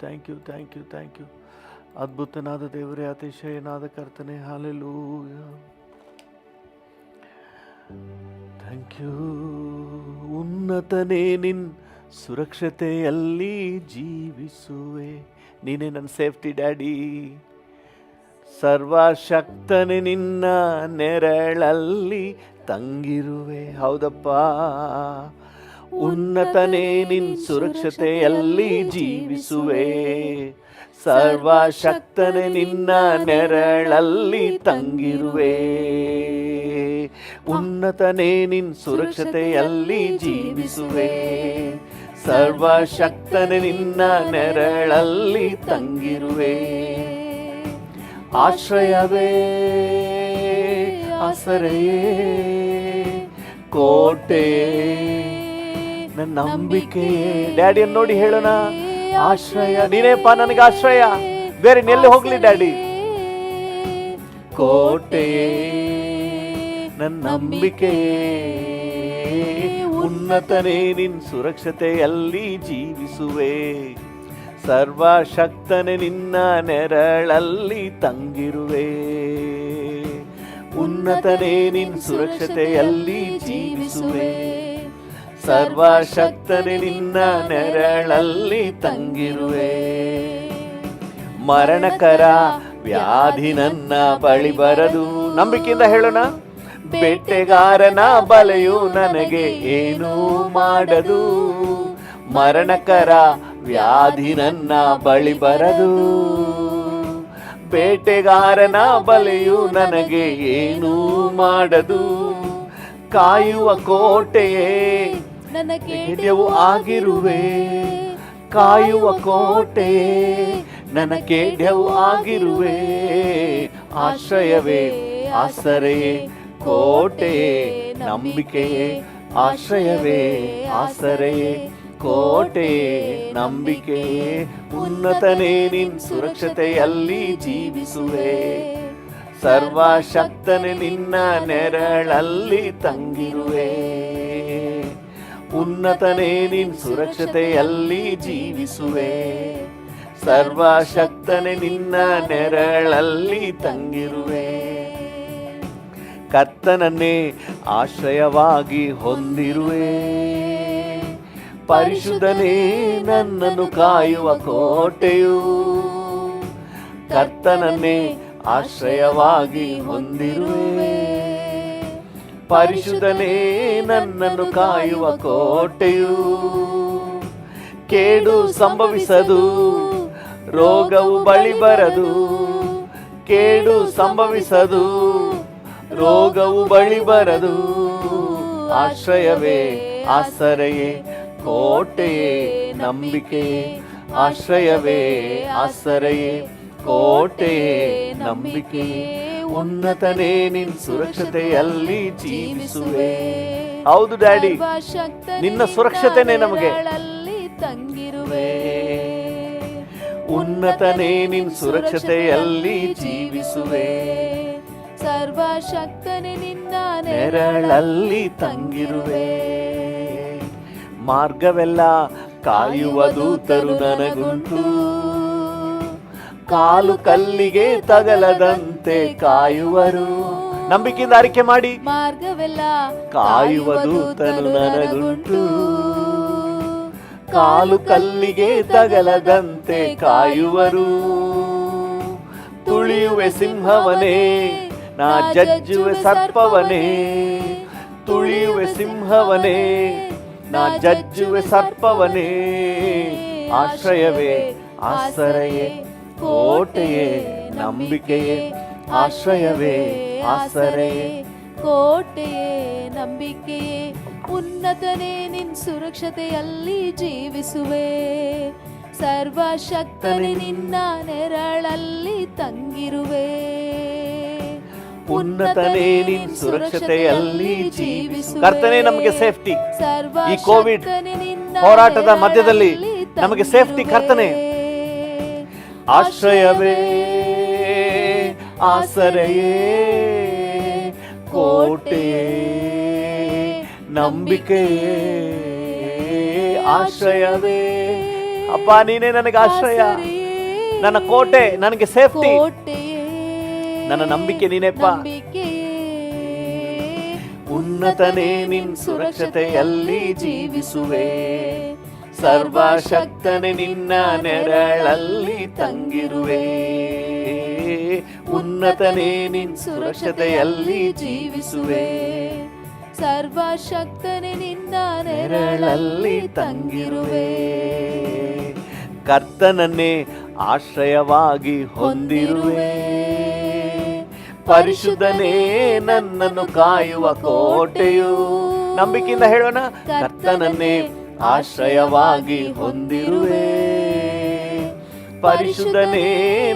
Thank you thank you thank you. ಅದ್ಭುತನಾದ ದೇವರೇ, ಅತಿಶಯನಾದ ಕರ್ತನೆ, ಹಾಲೆಲೂಯ. Thank you. ಉನ್ನತನೇ ನಿನ್ ಸುರಕ್ಷತೆಯಲ್ಲಿ ಜೀವಿಸುವೆ. ನೀನೇ ನನ್ನ ಸೇಫ್ಟಿ ಡ್ಯಾಡಿ. ಸರ್ವಶಕ್ತನೇ ನಿನ್ನ ನೆರಳಲ್ಲಿ ತಂಗಿರುವೆ. ಹೌದಪ್ಪ. ಉನ್ನತನೇ ನಿನ್ ಸುರಕ್ಷತೆಯಲ್ಲಿ ಜೀವಿಸುವೆ. ಸರ್ವಶಕ್ತನೇ ನಿನ್ನ ನೆರಳಲ್ಲಿ ತಂಗಿರುವೆ. ಉನ್ನತನೇ ನಿನ್ ಸುರಕ್ಷತೆಯಲ್ಲಿ ಜೀವಿಸುವೆ. ಸರ್ವಶಕ್ತನೇ ನಿನ್ನ ನೆರಳಲ್ಲಿ ತಂಗಿರುವೆ. ಆಶ್ರಯವೇ, ಆಸರೆಯೇ, ಕೋಟೆ, ನನ್ನ ನಂಬಿಕೆಯೇ. ಡ್ಯಾಡಿಯನ್ನು ನೋಡಿ ಹೇಳೋಣ, ಆಶ್ರಯ ನೀನೇಪ್ಪ ನನಗೆ ಆಶ್ರಯ, ಬೇರೆ ಎಲ್ಲಿ ಹೋಗ್ಲಿ ಡ್ಯಾಡಿ. ಕೋಟೆಯೇ, ನನ್ನ ನಂಬಿಕೆಯೇ, ಉನ್ನತನೇ ನಿನ್ ಸುರಕ್ಷತೆಯಲ್ಲಿ ಜೀವಿಸುವೆ. ಸರ್ವಶಕ್ತನೇ ನಿನ್ನ ನೆರಳಲ್ಲಿ ತಂಗಿರುವೆ. ಉನ್ನತನೇ ನಿನ್ ಸುರಕ್ಷತೆಯಲ್ಲಿ ಜೀವಿಸುವೆ. ಸರ್ವಶಕ್ತನೇ ನಿನ್ನ ನೆರಳಲ್ಲಿ ತಂಗಿರುವೆ. ಮರಣಕರ ವ್ಯಾಧಿ ನನ್ನ ಬಳಿ ಬರದು. ನಂಬಿಕೆಯಿಂದ ಹೇಳೋಣ. ಬೇಟೆಗಾರನ ಬಲೆಯು ನನಗೆ ಏನೂ ಮಾಡದು. ಮರಣಕರ ವ್ಯಾಧಿ ನನ್ನ ಬಳಿ ಬರದು. ಬೇಟೆಗಾರನ ಬಲೆಯು ನನಗೆ ಏನೂ ಮಾಡದು. ಕಾಯುವ ಕೋಟೆಯೇ ನನಗೆ ಗೆಳೆಯವು ಆಗಿರುವೆ. ಕಾಯುವ ಕೋಟೆಯೇ ನನಗೆ ಗೆಳೆಯವು ಆಗಿರುವೆ. ಆಶ್ರಯವೇ, ಆಸರೆಯೇ, ಕೋಟೆಯೇ, ನಂಬಿಕೆಯೇ. ಆಶ್ರಯವೇ, ಆಸರೆಯೇ, ಕೋಟೆಯೇ, ನಂಬಿಕೆಯೇ. ಉನ್ನತನೇ ನಿನ್ ಸುರಕ್ಷತೆಯಲ್ಲಿ ಜೀವಿಸುವೆ. ಸರ್ವಶಕ್ತನೇ ನಿನ್ನ ನೆರಳಲ್ಲಿ ತಂಗಿರುವೆ. ಉನ್ನತನೇ ನಿನ್ ಸುರಕ್ಷತೆಯಲ್ಲಿ ಜೀವಿಸುವೆ. ಸರ್ವಶಕ್ತನೇ ನಿನ್ನ ನೆರಳಲ್ಲಿ ತಂಗಿರುವೆ. ಕರ್ತನನ್ನೇ ಆಶ್ರಯವಾಗಿ ಹೊಂದಿರುವೆ. ಪರಿಶುದ್ಧನೇ ನನ್ನನ್ನು ಕಾಯುವ ಕೋಟೆಯು. ಕರ್ತನನ್ನೇ ಆಶ್ರಯವಾಗಿ ಹೊಂದಿರುವೆ. ಪರಿಶುದ್ಧನೇ ನನ್ನನ್ನು ಕಾಯುವ ಕೋಟೆಯು. ಕೇಡು ಸಂಭವಿಸದು, ರೋಗವು ಬಳಿ ಬರದು. ಕೇಡು ಸಂಭವಿಸದು, ರೋಗವು ಬಳಿ ಬರದು. ಆಶ್ರಯವೇ, ಆಸರೆಯೇ, ಕೋಟೆಯೇ, ನಂಬಿಕೆಯೇ. ಆಶ್ರಯವೇ, ಆಸರೆಯೇ, ಕೋಟೆಯೇ, ನಂಬಿಕೆಯೇ. ಉನ್ನತನೇ ನಿನ್ ಸುರಕ್ಷತೆಯಲ್ಲಿ ಜೀವಿಸುವೆ. ಹೌದು ಡ್ಯಾಡಿ, ನಿನ್ನ ಸುರಕ್ಷತೆನೇ ನಮಗೆ ತಂಗಿರುವೆ. ಉನ್ನತನೇ ನಿನ್ ಸುರಕ್ಷತೆಯಲ್ಲಿ ಜೀವಿಸುವೆ. ಸರ್ವಶಕ್ತನೇ ನಿನ್ನ ನೆರಳಲ್ಲಿ ತಂಗಿರುವೆ. ಮಾರ್ಗವೆಲ್ಲ ಕಾಯುವ ದೂತರು ನನಗುಂಟು. ಕಾಲು ಕಲ್ಲಿಗೆ ತಗಲದಂತೆ ಕಾಯುವರು. ನಂಬಿಕೆಯಿಂದ ಆರಿಕೆ ಮಾಡಿ. ಮಾರ್ಗವೆಲ್ಲ ಕಾಯುವ ದೂತರು ನನಗುಂಟು. ಕಾಲು ಕಲ್ಲಿಗೆ ತಗಲದಂತೆ ಕಾಯುವರು. ತುಳಿಯುವೆ ಸಿಂಹವನೇ, ನಾ ಜಜ್ಜುವೆ ಸರ್ಪವನೇ. ತುಳಿಯುವೆ ಸಿಂಹವನೇ, ನಾ ಜಜ್ಜುವೆ ಸರ್ಪವನೇ. ಆಶ್ರಯವೇ, ಆಸರೆಯೇ, ಕೋಟೆಯೇ, ನಂಬಿಕೆಯೇ. ಆಶ್ರಯವೇ, ಆಸರೆಯೇ, ಕೋಟೆಯೇ, ನಂಬಿಕೆಯೇ. ಉನ್ನತನೇ ನಿನ್ ಸುರಕ್ಷತೆಯಲ್ಲಿ ಜೀವಿಸುವೆ. ಸರ್ವಶಕ್ತನೇ ನಿನ್ನ ನೆರಳಲ್ಲಿ ತಂಗಿರುವೆ. ಉನ್ನತನೇ ನಿನ್ ಸುರಕ್ಷತೆಯಲ್ಲಿ ಜೀವಿಸುವೆ. ಕರ್ತನೇ ನಮಗೆ ಸೇಫ್ಟಿ. ಈ ಕೋವಿಡ್ ಹೋರಾಟದ ಮಧ್ಯದಲ್ಲಿ ನಮಗೆ ಸೇಫ್ಟಿ ಕರ್ತನೇ. ಆಶ್ರಯವೇ, ಆಸರೆಯೇ, ಕೋಟೆಯೇ, ನಂಬಿಕೆಯೇ. ಆಶ್ರಯವೇ, ಅಪ್ಪ ನೀನೇ ನನಗೆ ಆಶ್ರಯ, ನನ್ನ ಕೋಟೆ, ನನಗೆ ಸೇಫ್ಟಿ, ನನ್ನ ನಂಬಿಕೆ ನೀನೇಪ್ಪ. ಉನ್ನತನೇ ನಿನ್ ಸುರಕ್ಷತೆಯಲ್ಲಿ ಜೀವಿಸುವೆ, ಸರ್ವಶಕ್ತನೇ ನಿನ್ನ ನೆರಳಲ್ಲಿ ತಂಗಿರುವೆ. ಉನ್ನತನೇ ನಿನ್ ಸುರಕ್ಷತೆಯಲ್ಲಿ ಜೀವಿಸುವೆ, ಸರ್ವಶಕ್ತನೇ ನಿನ್ನ ನೆರಳಲ್ಲಿ ತಂಗಿರುವೆ. ಕರ್ತನನ್ನೇ ಆಶ್ರಯವಾಗಿ ಹೊಂದಿರುವೆ, ಪರಿಶುದ್ಧನೇ ನನ್ನನ್ನು ಕಾಯುವ ಕೋಟೆಯು. ನಂಬಿಕೆಯಿಂದ ಹೇಳೋಣ, ಕರ್ತನನ್ನೇ ಆಶ್ರಯವಾಗಿ ಹೊಂದಿರುವೆ, ಪರಿಶುದ್ಧನೇ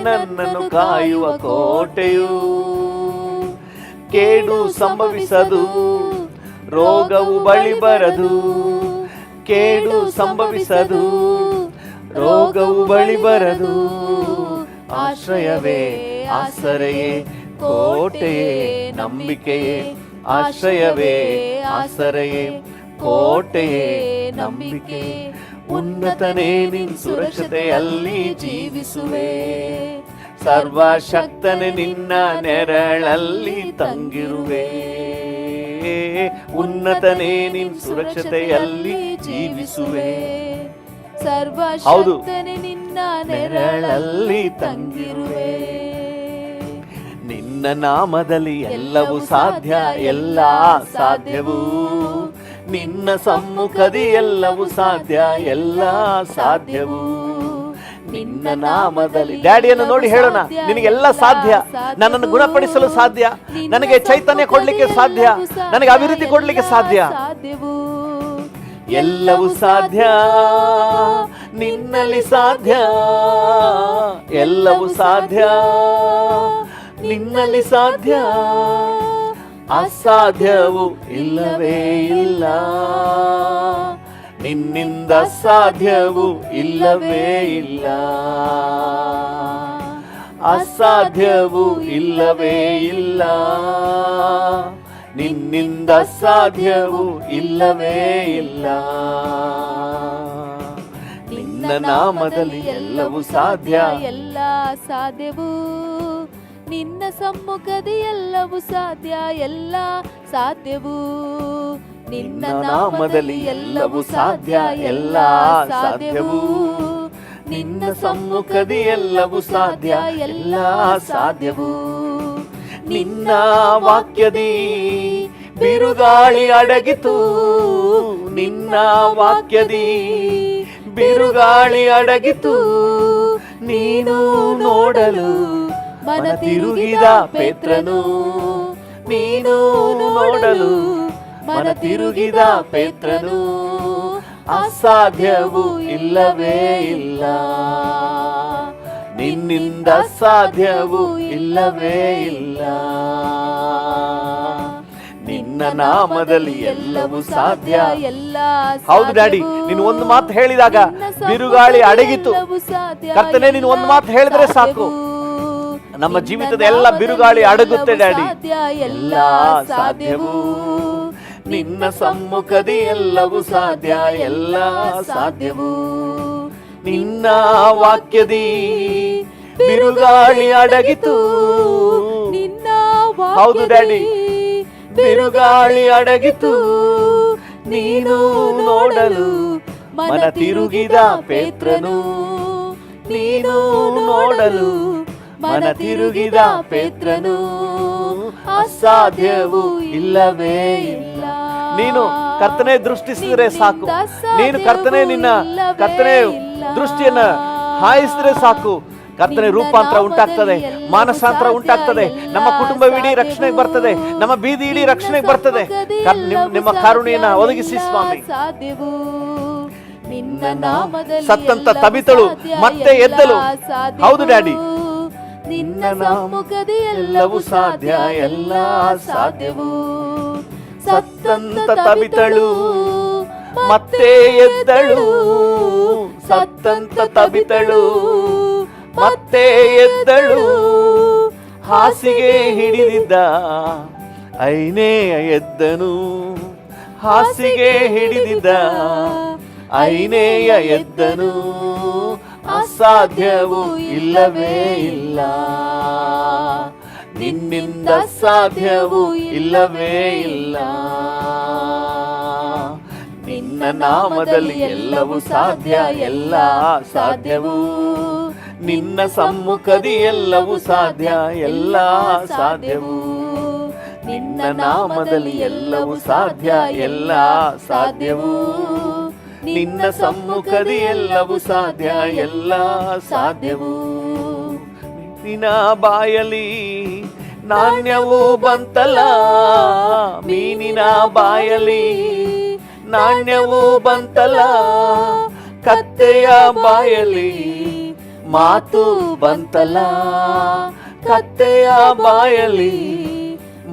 ನನ್ನನ್ನು ಕಾಯುವ ಕೋಟೆಯು. ಕೇಡು ಸಂಭವಿಸದು, ರೋಗವು ಬಳಿ ಬರದು, ಕೇಡು ಸಂಭವಿಸದು, ರೋಗವು ಬಳಿ ಬರದು. ಆಶ್ರಯವೇ ಆಸರೆಯೇ ಕೋಟೆಯೇ ನಂಬಿಕೆಯೇ, ಆಶ್ರಯವೇ ಆಸರೆಯೇ ಕೋಟೆಯೇ ನಂಬಿಕೆ. ಉನ್ನತನೇ ನಿನ್ ಸುರಕ್ಷತೆಯಲ್ಲಿ ಜೀವಿಸುವೆ, ಸರ್ವಶಕ್ತನೇ ನಿನ್ನ ನೆರಳಲ್ಲಿ ತಂಗಿರುವೆ. ಉನ್ನತನೇ ನಿನ್ ಸುರಕ್ಷತೆಯಲ್ಲಿ ಜೀವಿಸುವೆ, ಸರ್ವಶಕ್ತನೇ ನಿನ್ನ ನೆರಳಲ್ಲಿ ತಂಗಿರುವೆ. ನಿನ್ನ ನಾಮದಲ್ಲಿ ಎಲ್ಲವೂ ಸಾಧ್ಯ, ಎಲ್ಲ ಸಾಧ್ಯವು. ನಿನ್ನ ಸಮ್ಮುಖದಿ ಎಲ್ಲವೂ ಸಾಧ್ಯ, ಎಲ್ಲ ಸಾಧ್ಯವು. ನಿನ್ನ ನಾಮದಲ್ಲಿ. ಡ್ಯಾಡಿಯನ್ನು ನೋಡಿ ಹೇಳೋಣ, ನಿನಗೆಲ್ಲ ಸಾಧ್ಯ. ನನ್ನನ್ನು ಗುಣಪಡಿಸಲು ಸಾಧ್ಯ, ನನಗೆ ಚೈತನ್ಯ ಕೊಡ್ಲಿಕ್ಕೆ ಸಾಧ್ಯ, ನನಗೆ ಅಭಿವೃದ್ಧಿ ಕೊಡ್ಲಿಕ್ಕೆ ಸಾಧ್ಯ. ಎಲ್ಲವೂ ಸಾಧ್ಯ ನಿನ್ನಲ್ಲಿ ಸಾಧ್ಯ, ಎಲ್ಲವೂ ಸಾಧ್ಯ ನಿನ್ನಲ್ಲಿ ಸಾಧ್ಯ. ಅಸಾಧ್ಯವು ಇಲ್ಲವೇ ಇಲ್ಲ, ನಿನ್ನಿಂದ ಸಾಧ್ಯವು ಇಲ್ಲವೇ ಇಲ್ಲ. ಅಸಾಧ್ಯವು ಇಲ್ಲವೇ ಇಲ್ಲ, ನಿನ್ನಿಂದ ಸಾಧ್ಯವು ಇಲ್ಲವೇ ಇಲ್ಲ. ನಿನ್ನ ನಾಮದಲ್ಲಿ ಎಲ್ಲವೂ ಸಾಧ್ಯ, ಎಲ್ಲ ಸಾಧ್ಯವು. ನಿನ್ನ ಸಮ್ಮುಖದಿ ಎಲ್ಲವೂ ಸಾಧ್ಯ, ಎಲ್ಲ ಸಾಧ್ಯವು. ನಿನ್ನ ನಾಮದಲ್ಲಿ ಎಲ್ಲವೂ ಸಾಧ್ಯ, ಎಲ್ಲ ಸಾಧ್ಯವು. ನಿನ್ನ ಸಮ್ಮುಖದಿ ಎಲ್ಲವೂ ಸಾಧ್ಯ, ಎಲ್ಲ ಸಾಧ್ಯವು. ನಿನ್ನ ವಾಕ್ಯದಿ ಬಿರುಗಾಳಿ ಅಡಗಿತು, ನಿನ್ನ ವಾಕ್ಯದಿ ಬಿರುಗಾಳಿ ಅಡಗಿತು. ನೀನು ನೋಡಲು ಮನ ತಿರುಗಿದ ಪೇತ್ರನು, ನೀನು ನೋಡಲು ಮನ ತಿರುಗಿದ ಪೇತ್ರನು. ಅಸಾಧ್ಯವು ಇಲ್ಲವೇ ಇಲ್ಲ, ನಿನ್ನಿಂದ ಸಾಧ್ಯವು ಇಲ್ಲವೇ ಇಲ್ಲ. ನಿನ್ನ ನಾಮದಲ್ಲಿ ಎಲ್ಲವೂ ಸಾಧ್ಯ. ಹೌದು ಡ್ಯಾಡಿ, ನೀನು ಒಂದು ಮಾತು ಹೇಳಿದಾಗ ಬಿರುಗಾಳಿ ಅಡಗಿತು. ಕರ್ತನೇ, ನೀನು ಒಂದು ಮಾತು ಹೇಳಿದ್ರೆ ಸಾಕು, ನಮ್ಮ ಜೀವಿತದ ಎಲ್ಲ ಬಿರುಗಾಳಿ ಅಡಗುತ್ತೆ ಡ್ಯಾಡಿ. ಎಲ್ಲ ಸಾಧ್ಯವು ನಿನ್ನ ಸಮ್ಮುಖದಿ ಎಲ್ಲವೂ ಸಾಧ್ಯ, ಎಲ್ಲ ಸಾಧ್ಯವು. ನಿನ್ನ ವಾಕ್ಯದಿ ಬಿರುಗಾಳಿ ಅಡಗಿತು. ಹೌದು ಡ್ಯಾಡಿ, ಬಿರುಗಾಳಿ ಅಡಗಿತು. ನೀನು ನೋಡಲು ಮನ ತಿರುಗಿದ ಪೇತ್ರನು, ನೀನು ನೋಡಲು ಮನ ತಿರುಗಿದ ಪೇತ್ರನು. ಅಸಾಧ್ಯವು ಇಲ್ಲವೇ ಇಲ್ಲ. ನೀನು ಕರ್ತನೆ ದೃಷ್ಟಿಸಿದ್ರೆ ಸಾಕು, ನೀನು ಕರ್ತನೆ ನಿನ್ನ ಕರ್ತನೆ ದೃಷ್ಟಿಯನ್ನ ಹಾಯಿಸಿದ್ರೆ ಸಾಕು, ಕರ್ತನೆ ರೂಪಾಂತರ ಉಂಟಾಗ್ತದೆ, ಮಾನಸಾಂತರ ಉಂಟಾಗ್ತದೆ. ನಮ್ಮ ಕುಟುಂಬವಿಡೀ ರಕ್ಷಣೆಗೆ ಬರ್ತದೆ, ನಮ್ಮ ಬೀದಿ ಇಡೀ ರಕ್ಷಣೆಗೆ ಬರ್ತದೆ. ನಿಮ್ಮ ಕರುಣೆಯನ್ನ ಒದಗಿಸಿ ಸ್ವಾಮಿ. ಸತ್ತಂತ ತಬಿತಳು ಮತ್ತೆ ಎದ್ದಲು. ಹೌದು ಡ್ಯಾಡಿ, ನಿನ್ನ ನಾಮದಲ್ಲಿ ಎಲ್ಲವೂ ಸಾಧ್ಯ, ಎಲ್ಲ ಸಾಧ್ಯವು. ಸತ್ತಂತ ತಬಿತಳು ಮತ್ತೆ ಎದ್ದಳು, ಸತ್ತಂತ ತಬಿತಳು ಮತ್ತೆ ಎದ್ದಳು. ಹಾಸಿಗೆ ಹಿಡಿದಿದ್ದ ಐನೇಯ ಎದ್ದನು, ಹಾಸಿಗೆ ಹಿಡಿದಿದ್ದ ಐನೇಯ ಎದ್ದನು. ಅಸಾಧ್ಯವೂ ಇಲ್ಲವೇ ಇಲ್ಲ. ನಿನ್ನಿಂದ ಸಾಧ್ಯವೂ ಇಲ್ಲವೇ ಇಲ್ಲ. ನಿನ್ನ ನಾಮದಲ್ಲಿ ಎಲ್ಲವೂ ಸಾಧ್ಯ, ಎಲ್ಲ ಸಾಧ್ಯವು. ನಿನ್ನ ಸಮ್ಮುಖದಿ ಎಲ್ಲವೂ ಸಾಧ್ಯ, ಎಲ್ಲ ಸಾಧ್ಯವು. ನಿನ್ನ ನಾಮದಲ್ಲಿ ಎಲ್ಲವೂ ಸಾಧ್ಯ, ಎಲ್ಲ ಸಾಧ್ಯವು. ನಿನ್ನ ಸಮ್ಮುಖದಿ ಎಲ್ಲವೂ ಸಾಧ್ಯ, ಎಲ್ಲ ಸಾಧ್ಯವು. ನಿನ್ನ ಬಾಯಲಿ ನಾಣ್ಯವು ಬಂತಲ್ಲ, ಮೀನಿನ ಬಾಯಲಿ ನಾಣ್ಯವು ಬಂತಲ್ಲ, ಕತ್ತೆಯ ಬಾಯಲಿ ಮಾತು ಬಂತಲ್ಲ, ಕತ್ತೆಯ ಬಾಯಲಿ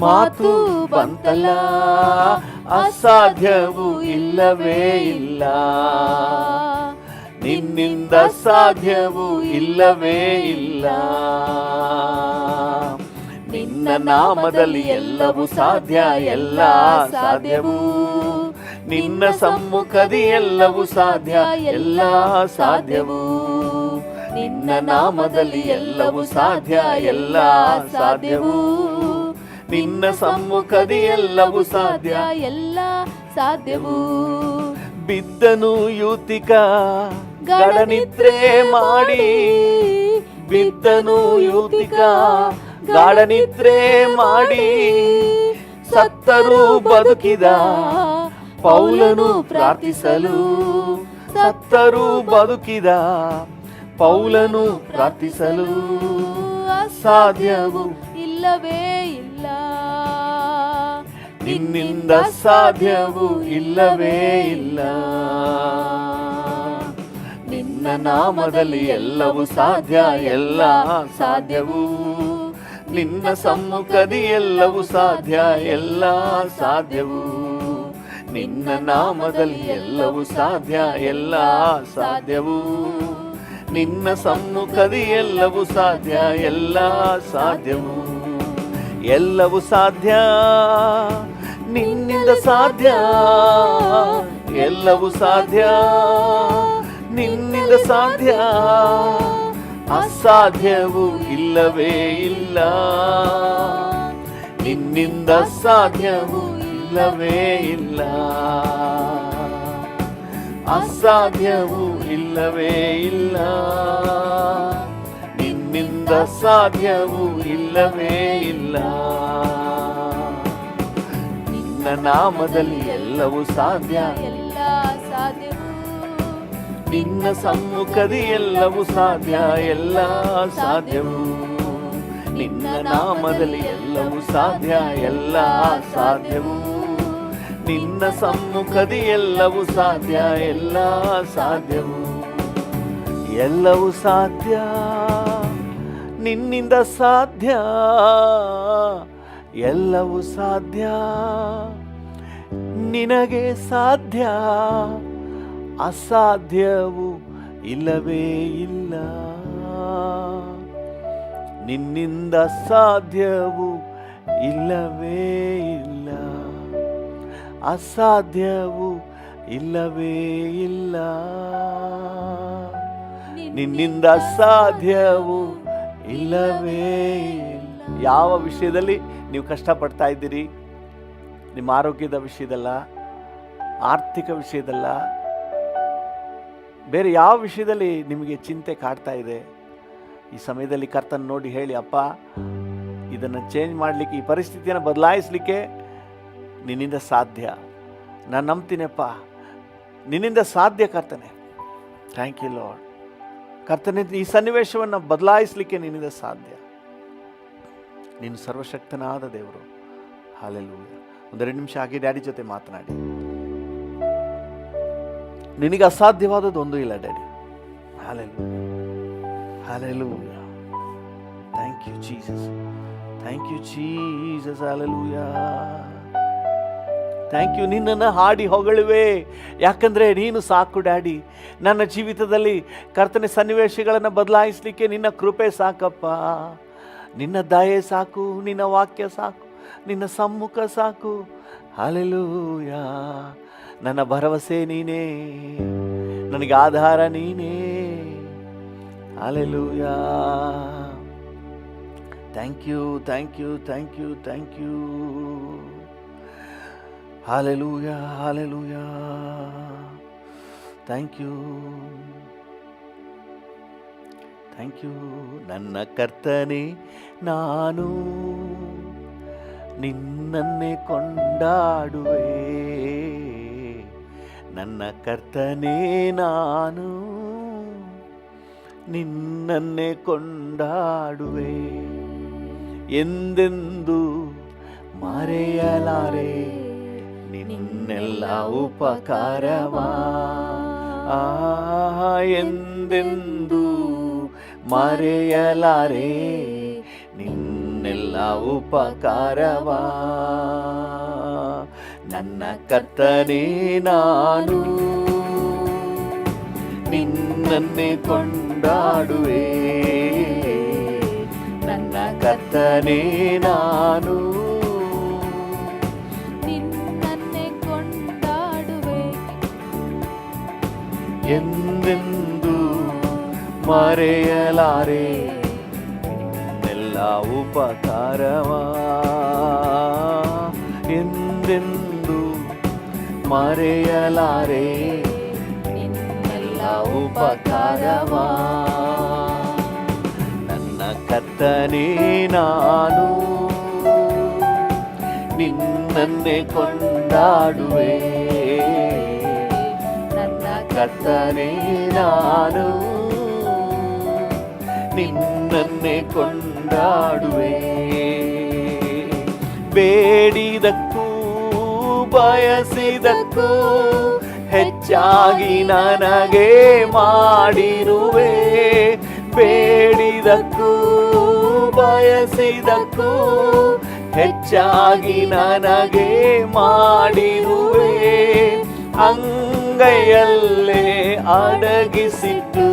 ಮಾತು ಬಂತಲ್ಲ. ಅಸಾಧ್ಯವು ಇಲ್ಲವೇ ಇಲ್ಲ. ನಿನ್ನಿಂದ ಸಾಧ್ಯವೂ ಇಲ್ಲವೇ ಇಲ್ಲ. ನಿನ್ನ ನಾಮದಲ್ಲಿ ಎಲ್ಲವೂ ಸಾಧ್ಯ, ಎಲ್ಲ ಸಾಧ್ಯವು. ನಿನ್ನ ಸಮ್ಮುಖದಿ ಎಲ್ಲವೂ ಸಾಧ್ಯ, ಎಲ್ಲ ಸಾಧ್ಯವು. ನಿನ್ನ ನಾಮದಲ್ಲಿ ಎಲ್ಲವೂ ಸಾಧ್ಯ, ಎಲ್ಲ ಸಾಧ್ಯವು. ನಿನ್ನ ಸಮ್ಮುಖದಿ ಎಲ್ಲವೂ ಸಾಧ್ಯ, ಎಲ್ಲ ಸಾಧ್ಯವು. ಬಿದ್ದನು ಯೂತಿಕ ಗಾಢನಿದ್ರೆ ಮಾಡಿ, ಬಿದ್ದನು ಯೂತಿಕ ಗಾಢನಿದ್ರೆ ಮಾಡಿ, ಸತ್ತರೂ ಬದುಕಿದ ಪೌಲನು ಪ್ರಾರ್ಥಿಸಲು, ಸತ್ತರೂ ಬದುಕಿದ ಪೌಲನು ಪ್ರಾರ್ಥಿಸಲು. ಅಸಾಧ್ಯವು ಇಲ್ಲವೇ ಇಲ್ಲ. ನಿನ್ನಿಂದ ಸಾಧ್ಯವೂ ಇಲ್ಲವೇ ಇಲ್ಲ. ನಿನ್ನ ನಾಮದಲ್ಲಿ ಎಲ್ಲವೂ ಸಾಧ್ಯ, ಎಲ್ಲ ಸಾಧ್ಯವು. ನಿನ್ನ ಸಮ್ಮುಖದಿ ಎಲ್ಲವೂ ಸಾಧ್ಯ, ಎಲ್ಲ ಸಾಧ್ಯವು. ನಿನ್ನ ನಾಮದಲ್ಲಿ ಎಲ್ಲವೂ ಸಾಧ್ಯ, ಎಲ್ಲ ಸಾಧ್ಯವು. ನಿನ್ನ ಸಮ್ಮುಖದಿ ಎಲ್ಲವೂ ಸಾಧ್ಯ, ಎಲ್ಲ ಸಾಧ್ಯವು. ಎಲ್ಲವೂ ಸಾಧ್ಯ, ನಿನ್ನಿಂದ ಸಾಧ್ಯ. ಎಲ್ಲವೂ ಸಾಧ್ಯ, ನಿನ್ನಿಂದ ಸಾಧ್ಯ. ಅಸಾಧ್ಯವೂ ಇಲ್ಲವೇ ಇಲ್ಲ. ನಿನ್ನಿಂದ ಸಾಧ್ಯವೂ ಇಲ್ಲವೇ ಇಲ್ಲ. ಅಸಾಧ್ಯವೂ ಇಲ್ಲವೇ ಇಲ್ಲ. ನಿನ್ನಿಂದ ಸಾಧ್ಯವೂ ಇಲ್ಲವೇ ಇಲ್ಲ. ನಿನ್ನ ನಾಮದಲ್ಲಿ ಎಲ್ಲವೂ ಸಾಧ್ಯ, ಎಲ್ಲ ಸಾಧ್ಯವು. ನಿನ್ನ ಸಮ್ಮುಖದಿ ಎಲ್ಲವೂ ಸಾಧ್ಯ, ಎಲ್ಲ ಸಾಧ್ಯವು. ನಿನ್ನ ನಾಮದಲ್ಲಿ ಎಲ್ಲವೂ ಸಾಧ್ಯ, ಎಲ್ಲ ಸಾಧ್ಯವು. ನಿನ್ನ ಸಮ್ಮುಖದಿ ಎಲ್ಲವೂ ಸಾಧ್ಯ, ಎಲ್ಲ ಸಾಧ್ಯವು. ಎಲ್ಲವೂ ಸಾಧ್ಯ, ನಿನ್ನಿಂದ ಸಾಧ್ಯ. ಎಲ್ಲವೂ ಸಾಧ್ಯ, ನಿನಗೆ ಸಾಧ್ಯ. ಅಸಾಧ್ಯವು ಇಲ್ಲವೇ ಇಲ್ಲ. ನಿನ್ನಿಂದ ಸಾಧ್ಯವು ಇಲ್ಲವೇ ಇಲ್ಲ. ಅಸಾಧ್ಯವು ಇಲ್ಲವೇ ಇಲ್ಲ. ನಿನ್ನಿಂದ ಸಾಧ್ಯವು ಇಲ್ಲವೇ ಇಲ್ಲ. ಯಾವ ವಿಷಯದಲ್ಲಿ ನೀವು ಕಷ್ಟಪಡ್ತಾ ಇದ್ದೀರಿ? ನಿಮ್ಮ ಆರೋಗ್ಯದ ವಿಷಯದಲ್ಲ, ಆರ್ಥಿಕ ವಿಷಯದಲ್ಲ, ಬೇರೆ ಯಾವ ವಿಷಯದಲ್ಲಿ ನಿಮಗೆ ಚಿಂತೆ ಕಾಡ್ತಾ ಇದೆ? ಈ ಸಮಯದಲ್ಲಿ ಕರ್ತನ ನೋಡಿ ಹೇಳಿ, ಅಪ್ಪ ಇದನ್ನು ಚೇಂಜ್ ಮಾಡಲಿಕ್ಕೆ, ಈ ಪರಿಸ್ಥಿತಿಯನ್ನು ಬದಲಾಯಿಸಲಿಕ್ಕೆ ನಿನ್ನಿಂದ ಸಾಧ್ಯ. ನಾನು ನಂಬ್ತೀನಪ್ಪ, ನಿನ್ನಿಂದ ಸಾಧ್ಯ ಕರ್ತನೆ. Thank you lord. ಕರ್ತನೆ, ಈ ಸನ್ನಿವೇಶವನ್ನು ಬದಲಾಯಿಸಲಿಕ್ಕೆ ನಿನ್ನಿಂದ ಸಾಧ್ಯ. ನೀನು ಸರ್ವಶಕ್ತನಾದ ದೇವರು. ಹಲ್ಲೆಲೂಯಾ. 2 ನಿಮಿಷ ಹಾಗೆ ಡ್ಯಾಡಿ ಜೊತೆ ಮಾತನಾಡಿ. ನಿನಗೆ ಅಸಾಧ್ಯವಾದದ್ದು ಒಂದೂ ಇಲ್ಲ daddy. Hallelujah, hallelujah. Thank you Jesus, thank you Jesus. Hallelujah, thank you. ನಿನ್ನನ್ನು ಹಾಡಿ ಹೊಗಳುವೆ, ಯಾಕಂದರೆ ನೀನು ಸಾಕು ಡ್ಯಾಡಿ. ನನ್ನ ಜೀವಿತದಲ್ಲಿ ಕರ್ತನೆ ಸನ್ನಿವೇಶಗಳನ್ನು ಬದಲಾಯಿಸಲಿಕ್ಕೆ ನಿನ್ನ ಕೃಪೆ ಸಾಕಪ್ಪ. ನಿನ್ನ ದಯೆ ಸಾಕು, ನಿನ್ನ ವಾಕ್ಯ ಸಾಕು, ನಿನ್ನ ಸಮ್ಮುಖ ಸಾಕು. ಹಲ್ಲೆಲೂಯಾ. ನನ್ನ ಭರವಸೆ ನೀನೇ, ನನಗೆ ಆಧಾರ ನೀನೇ. Hallelujah. Thank you, thank you, thank you, thank you. Hallelujah, hallelujah. Thank you, thank you. ನನ್ನ ಕರ್ತನೇ, ನಾನು ನಿನ್ನನ್ನೇ ಕೊಂಡಾಡುವೆ. ನನ್ನ ಕರ್ತನೇ, ನಾನು ನಿನ್ನನ್ನೇ ಕೊಂಡಾಡುವೆ. ಎಂದೆಂದು ಮರೆಯಲಾರೆ ನಿನ್ನೆಲ್ಲ ಉಪಕಾರವಾ. ಎಂದೆಂದು ಮರೆಯಲಾರೆ ನಿನ್ನೆಲ್ಲ ಉಪಕಾರವಾ. ನನ್ನ ಕರ್ತನೇ, ನಾನು ನಿನ್ನನ್ನೇ ಕೊಂಡಾಡುವೆ. ನನ್ನ ಕರ್ತನೇ, ನಾನು ನಿನ್ನನ್ನೇ ಕೊಂಡಾಡುವೆ. ಎಂದೆಂದು ಮರೆಯಲಾರೆ ನಿನ್ನೆಲ್ಲ ಉಪಕಾರವಾ. ಎಂದೆಂದು ಮರೆಯಲಾರೆ ನಿನ್ನೆಲ್ಲ ಉಪಕಾರವಾ. ನನ್ನ ಕರ್ತನೇ, ನಾನು ನಿನ್ನನ್ನೇ ಕೊಂಡಾಡುವೆ. ನನ್ನ ಕರ್ತನೇ, ನಾನು ನಿನ್ನನ್ನೇ ಕೊಂಡಾಡುವೆ. ಬೇಡಿದಕ್ಕೂ ಬಯಸಿದಕ್ಕೂ ಹೆಚ್ಚಾಗಿ ನನಗೆ ಮಾಡಿರುವೆ. ಬೇಡಿದಕ್ಕೂ ಬಯಸಿದಕ್ಕೂ ಹೆಚ್ಚಾಗಿ ನನಗೆ ಮಾಡಿರುವೆ. ಅಂಗೈಯಲ್ಲೇ ಅಡಗಿಸಿಟ್ಟು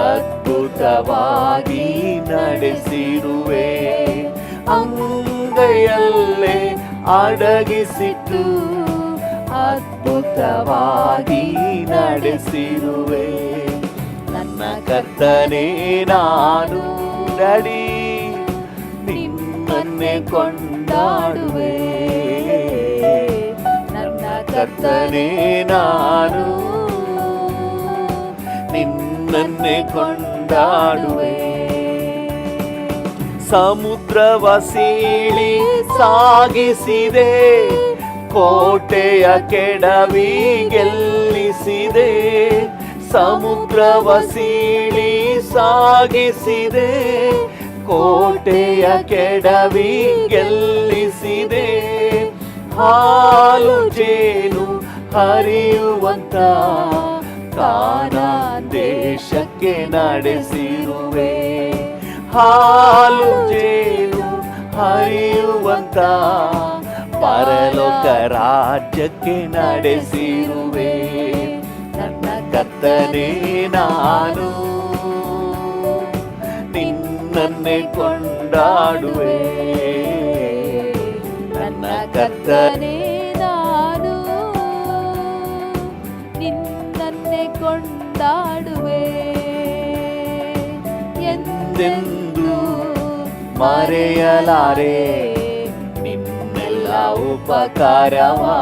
ಅದ್ಭುತವಾಗಿ ನಡೆಸಿರುವೆ. ಅಂಗೈಯಲ್ಲೇ ಅಡಗಿಸಿಟ್ಟು ಅದ್ಭುತವಾಗಿ ನಡೆಸಿರುವೆ. ನನ್ನ ಕರ್ತನೇ, ನಾನು ನಡಿ ನಿನ್ನನ್ನೇ ಕೊಂಡಾಡುವೆ. ನನ್ನ ಕರ್ತನೇ, ನಾನು ನಿನ್ನನ್ನೇ ಕೊಂಡಾಡುವೆ. ಸಮುದ್ರವ ಸೀಳಿ ಸಾಗಿಸಿದೆ, ಕೋಟೆಯ ಕೆಡವಿ ಗೆಲ್ಲಿಸಿದೆ. ಸಮುದ್ರವ ಸೀಳಿ ಸಾಗಿಸಿದೆ, ಕೋಟೆಯ ಕೆಡವಿ ಗೆಲ್ಲಿಸಿದೆ. ಹಾಲು ಜೇನು ಹರಿಯುವಂತ ಕಾನಾನ್ ದೇಶಕ್ಕೆ ನಡೆಸಿರುವೆ. ಹಾಲು ಜೇನು ಹರಿಯುವಂತ ಪರಲೋಕ ರಾಜ್ಯಕ್ಕೆ ನಡೆಸಿರುವೆ. ನನ್ನ ಕರ್ತನೇ, ನಾನು ನಿನ್ನನ್ನೇ ಕೊಂಡಾಡುವೆ. ನನ್ನ ಕರ್ತನೇ, ನಾನು ನಿನ್ನನ್ನೇ ಕೊಂಡಾಡುವೆ. ಎಂದೆಂದು ಮರೆಯಲಾರೆ ನಿನ್ನೆಲ್ಲ ಉಪಕಾರವಾ.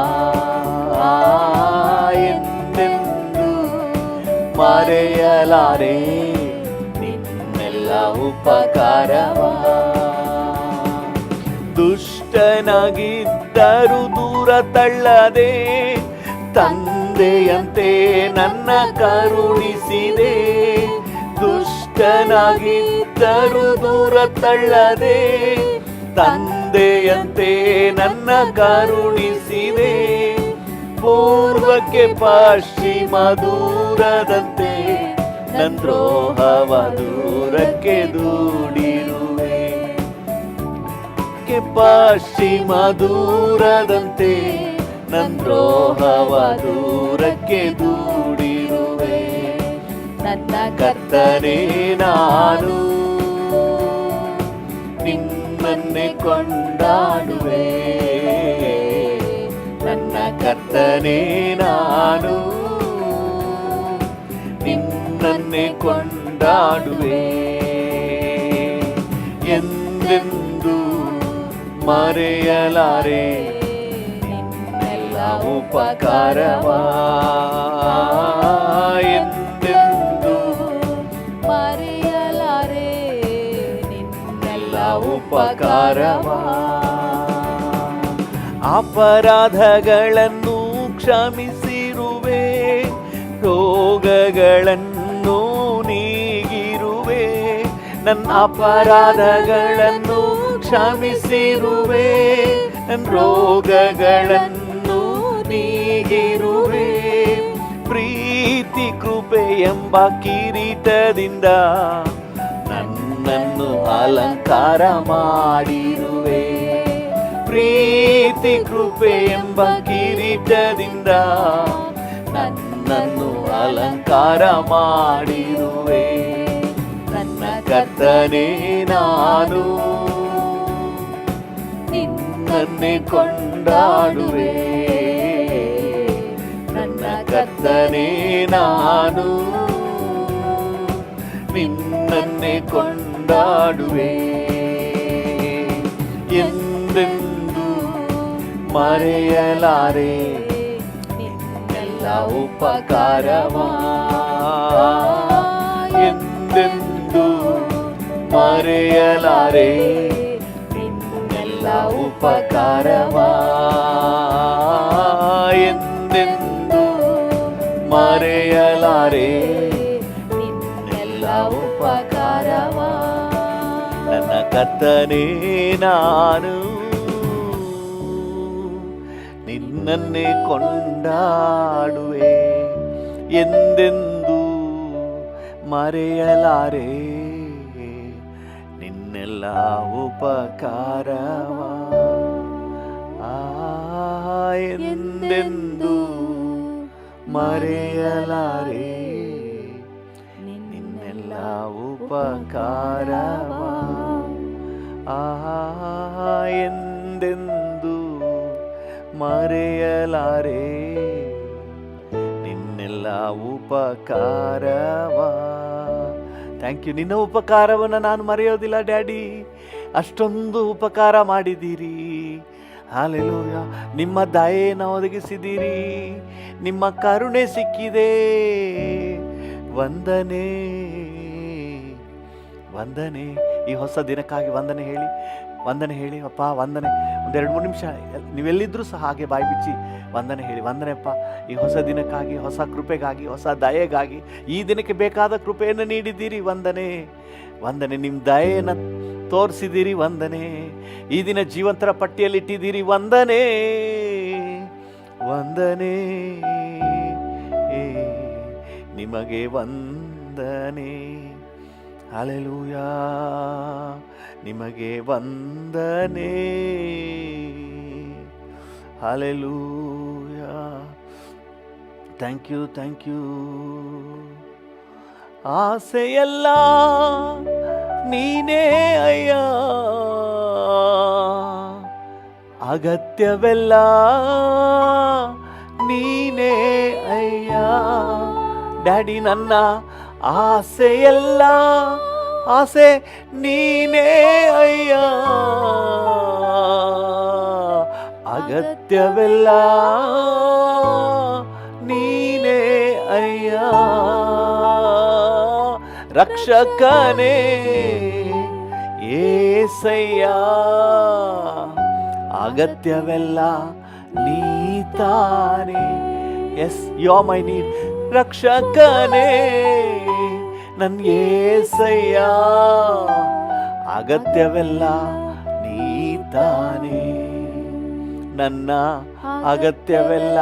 ಎಂದೆಂದು ಮರೆಯಲಾರೆ ನಿನ್ನೆಲ್ಲ ಉಪಕಾರವಾ. ದುಷ್ಟನಾಗಿದ್ದರೂ ದೂರ ತಳ್ಳದೆ ತಂದೆಯಂತೆ ನನ್ನ ಕರುಣಿಸಿದೆ. ದುಷ್ಟನಾಗಿದ್ದರೂ ದೂರ ತಳ್ಳದೆ ತಂದೆಯಂತೆ ನನ್ನ ಕರುಣಿಸಿದೆ. ಪೂರ್ವಕ್ಕೆ ಪಶ್ಚಿಮ ದೂರದಂತೆ ನನ್ನ ದ್ರೋಹವ ದೂರಕ್ಕೆ ದೂಡಿರುವೆ. ಪಶ್ಚಿಮ ದೂರದಂತೆ ನನ್ನ ದ್ರೋಹವ ದೂರಕ್ಕೆ ದೂಡಿರುವೆ. ನನ್ನ ಕರ್ತನೇ, ನಾನು ನಿನ್ನನ್ನೇ ಕೊಂಡಾಡುವೆ. ನನ್ನ ಕರ್ತನೇ, ನಾನು ನಿನ್ನನ್ನೇ ಕೊಂಡಾಡುವೆ. ಕೊಂಡಾಡುವೆ ಎಂದೆಂದು ಮರೆಯಲಾರೆ ನಿನ್ನೆಲ್ಲ ಉಪಕಾರವ ಎಂದೆಂದು ಮರೆಯಲಾರೆ ನಿನ್ನೆಲ್ಲ ಉಪಕಾರವ ಅಪರಾಧಗಳನ್ನು ಕ್ಷಮಿಸಿರುವೆ ರೋಗಗಳನ್ನು ನೀಗಿರುವೆ ನನ್ನ ಅಪರಾಧಗಳನ್ನು ಕ್ಷಮಿಸಿರುವೆ ರೋಗಗಳನ್ನು ನೀಗಿರುವೆ ಪ್ರೀತಿ ಕೃಪೆ ಎಂಬ ಕಿರೀಟದಿಂದ ನನ್ನನ್ನು ಅಲಂಕಾರ ಮಾಡಿರುವೆ ಪ್ರೀತಿ ಕೃಪೆ ಎಂಬ ಕಿರೀಟದಿಂದ ನನ್ನನ್ನು ಅಲಂಕಾರ ಮಾಡಿರುವೆ ನನ್ನ ಕರ್ತನೇ ನಾನು ನಿನ್ನನ್ನೇ ಕೊಂಡಾಡುವೆ ನನ್ನ ಕರ್ತನೇ ನಾನು ನಿನ್ನನ್ನೇ ಕೊಂಡಾಡುವೆ ಎಂದೆಂದು ಮರೆಯಲಾರೆ ನಿನ್ನೆಲ್ಲ ಉಪಕಾರವ ಎಂದೆಂದು ಮರೆಯಲಾರೆ ನಿನ್ನೆಲ್ಲ ಉಪಕಾರವ ಎಂದೆಂದು ಮರೆಯಲಾರೆ ನಿನ್ನೆಲ್ಲ ಉಪಕಾರವ ನನ್ನ ಕರ್ತನೇ ನಾನು ನಿನ್ನನ್ನೇ ಕೊಂಡಾಡುವೆ ಎಂದೆಂದು ಮರೆಯಲಾರೆ ನಿನ್ನೆಲ್ಲ ಉಪಕಾರವ ಎಂದೆಂದು ಮರೆಯಲಾರೆ ನಿನ್ನೆಲ್ಲ ಉಪಕಾರವ ಎಂದೆಂದು ಮರೆಯಲಾರೆ ನಿನ್ನೆಲ್ಲ ಉಪಕಾರವ. Thank you. ನಿನ್ನ ಉಪಕಾರವನ್ನು ನಾನು ಮರೆಯೋದಿಲ್ಲ ಡ್ಯಾಡಿ. ಅಷ್ಟೊಂದು ಉಪಕಾರ ಮಾಡಿದ್ದೀರಿ. ಹಲ್ಲೆಲೂಯಾ. ನಿಮ್ಮ ದಯೆಯನ್ನು ಒದಗಿಸಿದ್ದೀರಿ. ನಿಮ್ಮ ಕರುಣೆ ಸಿಕ್ಕಿದೆ. ವಂದನೆ ವಂದನೆ. ಈ ಹೊಸ ದಿನಕ್ಕಾಗಿ ವಂದನೆ ಹೇಳಿ, ವಂದನೆ ಹೇಳಿ ಅಪ್ಪ. ವಂದನೆ. ಒಂದು 2-3 ನಿಮಿಷ ನೀವೆಲ್ಲಿದ್ದರೂ ಸಹ ಹಾಗೆ ಬಾಯಿ ಬಿಚ್ಚಿ ವಂದನೆ ಹೇಳಿ. ವಂದನೆಪ್ಪ, ಈ ಹೊಸ ದಿನಕ್ಕಾಗಿ, ಹೊಸ ಕೃಪೆಗಾಗಿ, ಹೊಸ ದಯೆಗಾಗಿ. ಈ ದಿನಕ್ಕೆ ಬೇಕಾದ ಕೃಪೆಯನ್ನು ನೀಡಿದ್ದೀರಿ. ವಂದನೆ ವಂದನೆ. ನಿಮ್ಮ ದಯೆಯನ್ನು ತೋರಿಸಿದ್ದೀರಿ. ವಂದನೆ. ಈ ದಿನ ಜೀವಂತರ ಪಟ್ಟಿಯಲ್ಲಿ ಇಟ್ಟಿದ್ದೀರಿ. ವಂದನೆ ವಂದನೆ. ನಿಮಗೆ ವಂದನೆ. ಹಲ್ಲೆಲೂಯಾ. ನಿಮಗೆ ವಂದನೆ. Hallelujah. Thank you, thank you. ಆಸೆಯಲ್ಲ ನೀನೇ ಅಯ್ಯ, ಅಗತ್ಯವೆಲ್ಲ ನೀನೇ ಅಯ್ಯ. ಡ್ಯಾಡಿ, ನನ್ನ ಆಸೆಯಲ್ಲ, ಆಸೆ ನೀನೇ ಅಯ್ಯ, ಅಗತ್ಯವೆಲ್ಲ ನೀನೇ ಅಯ್ಯ. ರಕ್ಷಕನೇ ಏಸಯ್ಯ, ಅಗತ್ಯವೆಲ್ಲ ನೀತಾನೆ. Yes, you are my need. ರಕ್ಷಕನೇ ನನ್ನ ಏಸಯ್ಯ, ಅಗತ್ಯವೆಲ್ಲ ನೀತಾನೆ. ನನ್ನ ಅಗತ್ಯವೆಲ್ಲ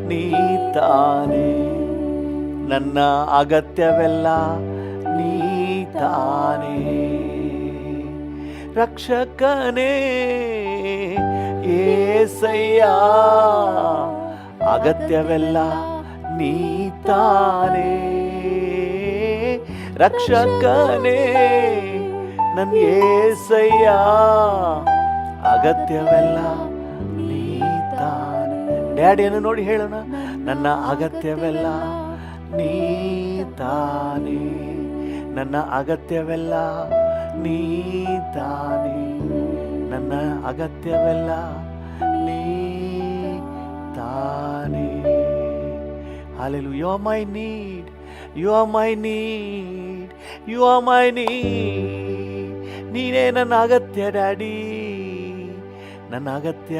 ನೀತಾನೆ. ನನ್ನ ಅಗತ್ಯವೆಲ್ಲ ನೀತಾನೆ. ರಕ್ಷಕನೇ ಏಸಯ್ಯ, ಅಗತ್ಯವೆಲ್ಲ ನೀತಾನೆ. ರಕ್ಷಕನೇ ನನ್ನ ಏಸಯ್ಯ, ಅಗತ್ಯವೆಲ್ಲ ನೀತಾನೆ. ಡ್ಯಾಡಿಯನ್ನು ನೋಡಿ ಹೇಳೋಣ, ನನ್ನ ಅಗತ್ಯವೆಲ್ಲ ನೀತಾನೆ. ನನ್ನ ಅಗತ್ಯವೆಲ್ಲ ನೀ ತಾನೇ, ನನ್ನ ಅಗತ್ಯವೆಲ್ಲ ನೀ ತಾನೇ. Hallelujah. You are my need. You are my need. You are my need. ನೀನೇ ನನ್ನ ಅಗತ್ಯ ಡ್ಯಾಡಿ, ನನ್ನ ಅಗತ್ಯ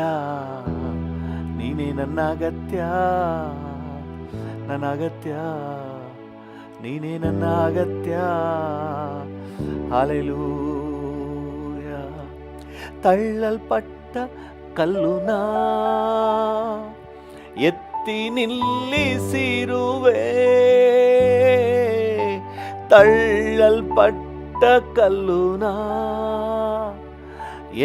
ನೀನೇ, ನನ್ನ ಅಗತ್ಯ, ನನ್ನ ಅಗತ್ಯ ನೀನೇ, ನನ್ನ ಅಗತ್ಯ. ಹಲ್ಲೆಲೂಯಾ. ತಳ್ಳಲ್ಪಟ್ಟ ಕಲ್ಲುನಾ ಎತ್ತಿ ನಿಲ್ಲಿಸಿರುವೆ, ತಳ್ಳಲ್ಪಟ್ಟ ಕಲ್ಲುನಾ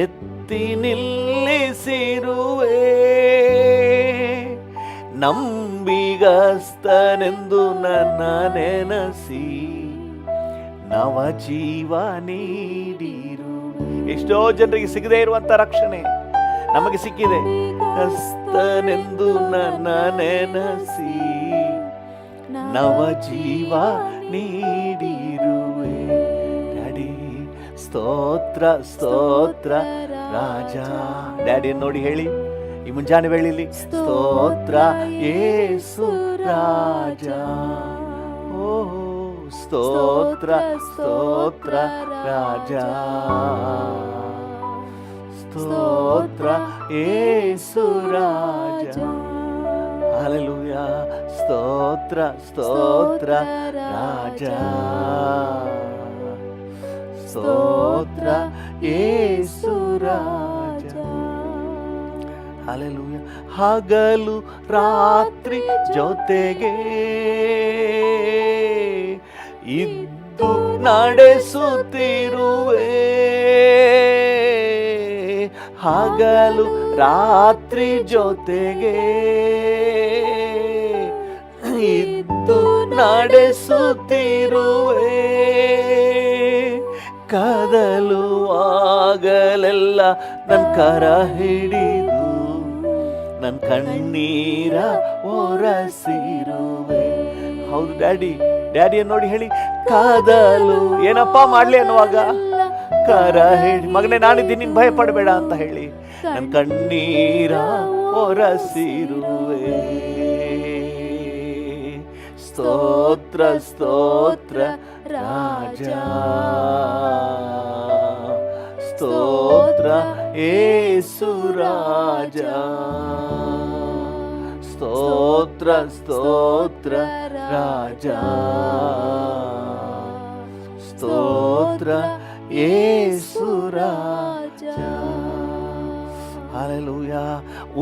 ಎತ್ತಿ ನಿಲ್ಲಿಸಿರುವೆ, ನಂಬಿಗಸ್ತನೆಂದು ನನ್ನ ನೆನಸಿ ನವ ಜೀವ ನೀಡಿರು. ಎಷ್ಟೋ ಜನರಿಗೆ ಸಿಗದೇ ಇರುವಂತ ರಕ್ಷಣೆ ನಮಗೆ ಸಿಕ್ಕಿದೆ. ಹಸ್ತನೆಂದು ನನ್ನ ನೆನಸಿ ನವ ಜೀವ ನೀಡಿರುವೆ. ಡ್ಯಾಡಿ ಸ್ತೋತ್ರ ಸ್ತೋತ್ರ ರಾಜ. ಡ್ಯಾಡಿ ನೋಡಿ ಹೇಳಿ ಈ ಮುಂಜಾನೆ ವೇಳೆಯಲ್ಲಿ, ಸ್ತೋತ್ರ ಯೇಸು ರಾಜ. ಓ ಸ್ತೋತ್ರ ಸ್ತೋತ್ರ ರಾಜ, ಸ್ತೋತ್ರ ಯೇಸು ರಾಜ. ಹಲ್ಲೆಲೂಯಾ. ಸ್ತೋತ್ರ ಸ್ತೋತ್ರ ರಾಜ, ಸ್ತೋತ್ರ ಯೇಸು ರಾಜ. ಹಲ್ಲೆಲೂಯಾ. ಹಗಲು ರಾತ್ರಿ ಜೊತೆಗೆ ಇದ್ದು ನಡೆಸುತ್ತಿರುವೆ, ಹಗಲು ರಾತ್ರಿ ಜೊತೆಗೆ ಇದ್ದು ನಡೆಸುತ್ತಿರುವೆ, ಕದಲುವಾಗಲೆಲ್ಲ ನನ್ನ ಕರ ಹಿಡಿದು ನನ್ನ ಕಣ್ಣೀರ ಒರೆಸಿರುವೆ. ಹೌದು ಡ್ಯಾಡಿ, ಡ್ಯಾಡಿಯನ್ನು ನೋಡಿ ಹೇಳಿ, ಕಾದಲು ಏನಪ್ಪ ಮಾಡ್ಲಿ ಅನ್ನುವಾಗ ಕರ ಹೇಳಿ, ಮಗನೇ ನಾನಿದ್ದೀನಿ ನೀನು ಭಯ ಪಡಬೇಡ ಅಂತ ಹೇಳಿ ನನ್ನ ಕಣ್ಣೀರ ಒರೆಸಿರುವೆ. ಸ್ತೋತ್ರ ಸ್ತೋತ್ರ ರಾಜ, ಸ್ತೋತ್ರ ಯೇಸು ರಾಜ, ಸ್ತೋತ್ರ ಸ್ತೋತ್ರ ರಾಜ, ಸ್ತೋತ್ರ ಯೇಸು ರಾಜ. ಹಲ್ಲೆಲೂಯಾ.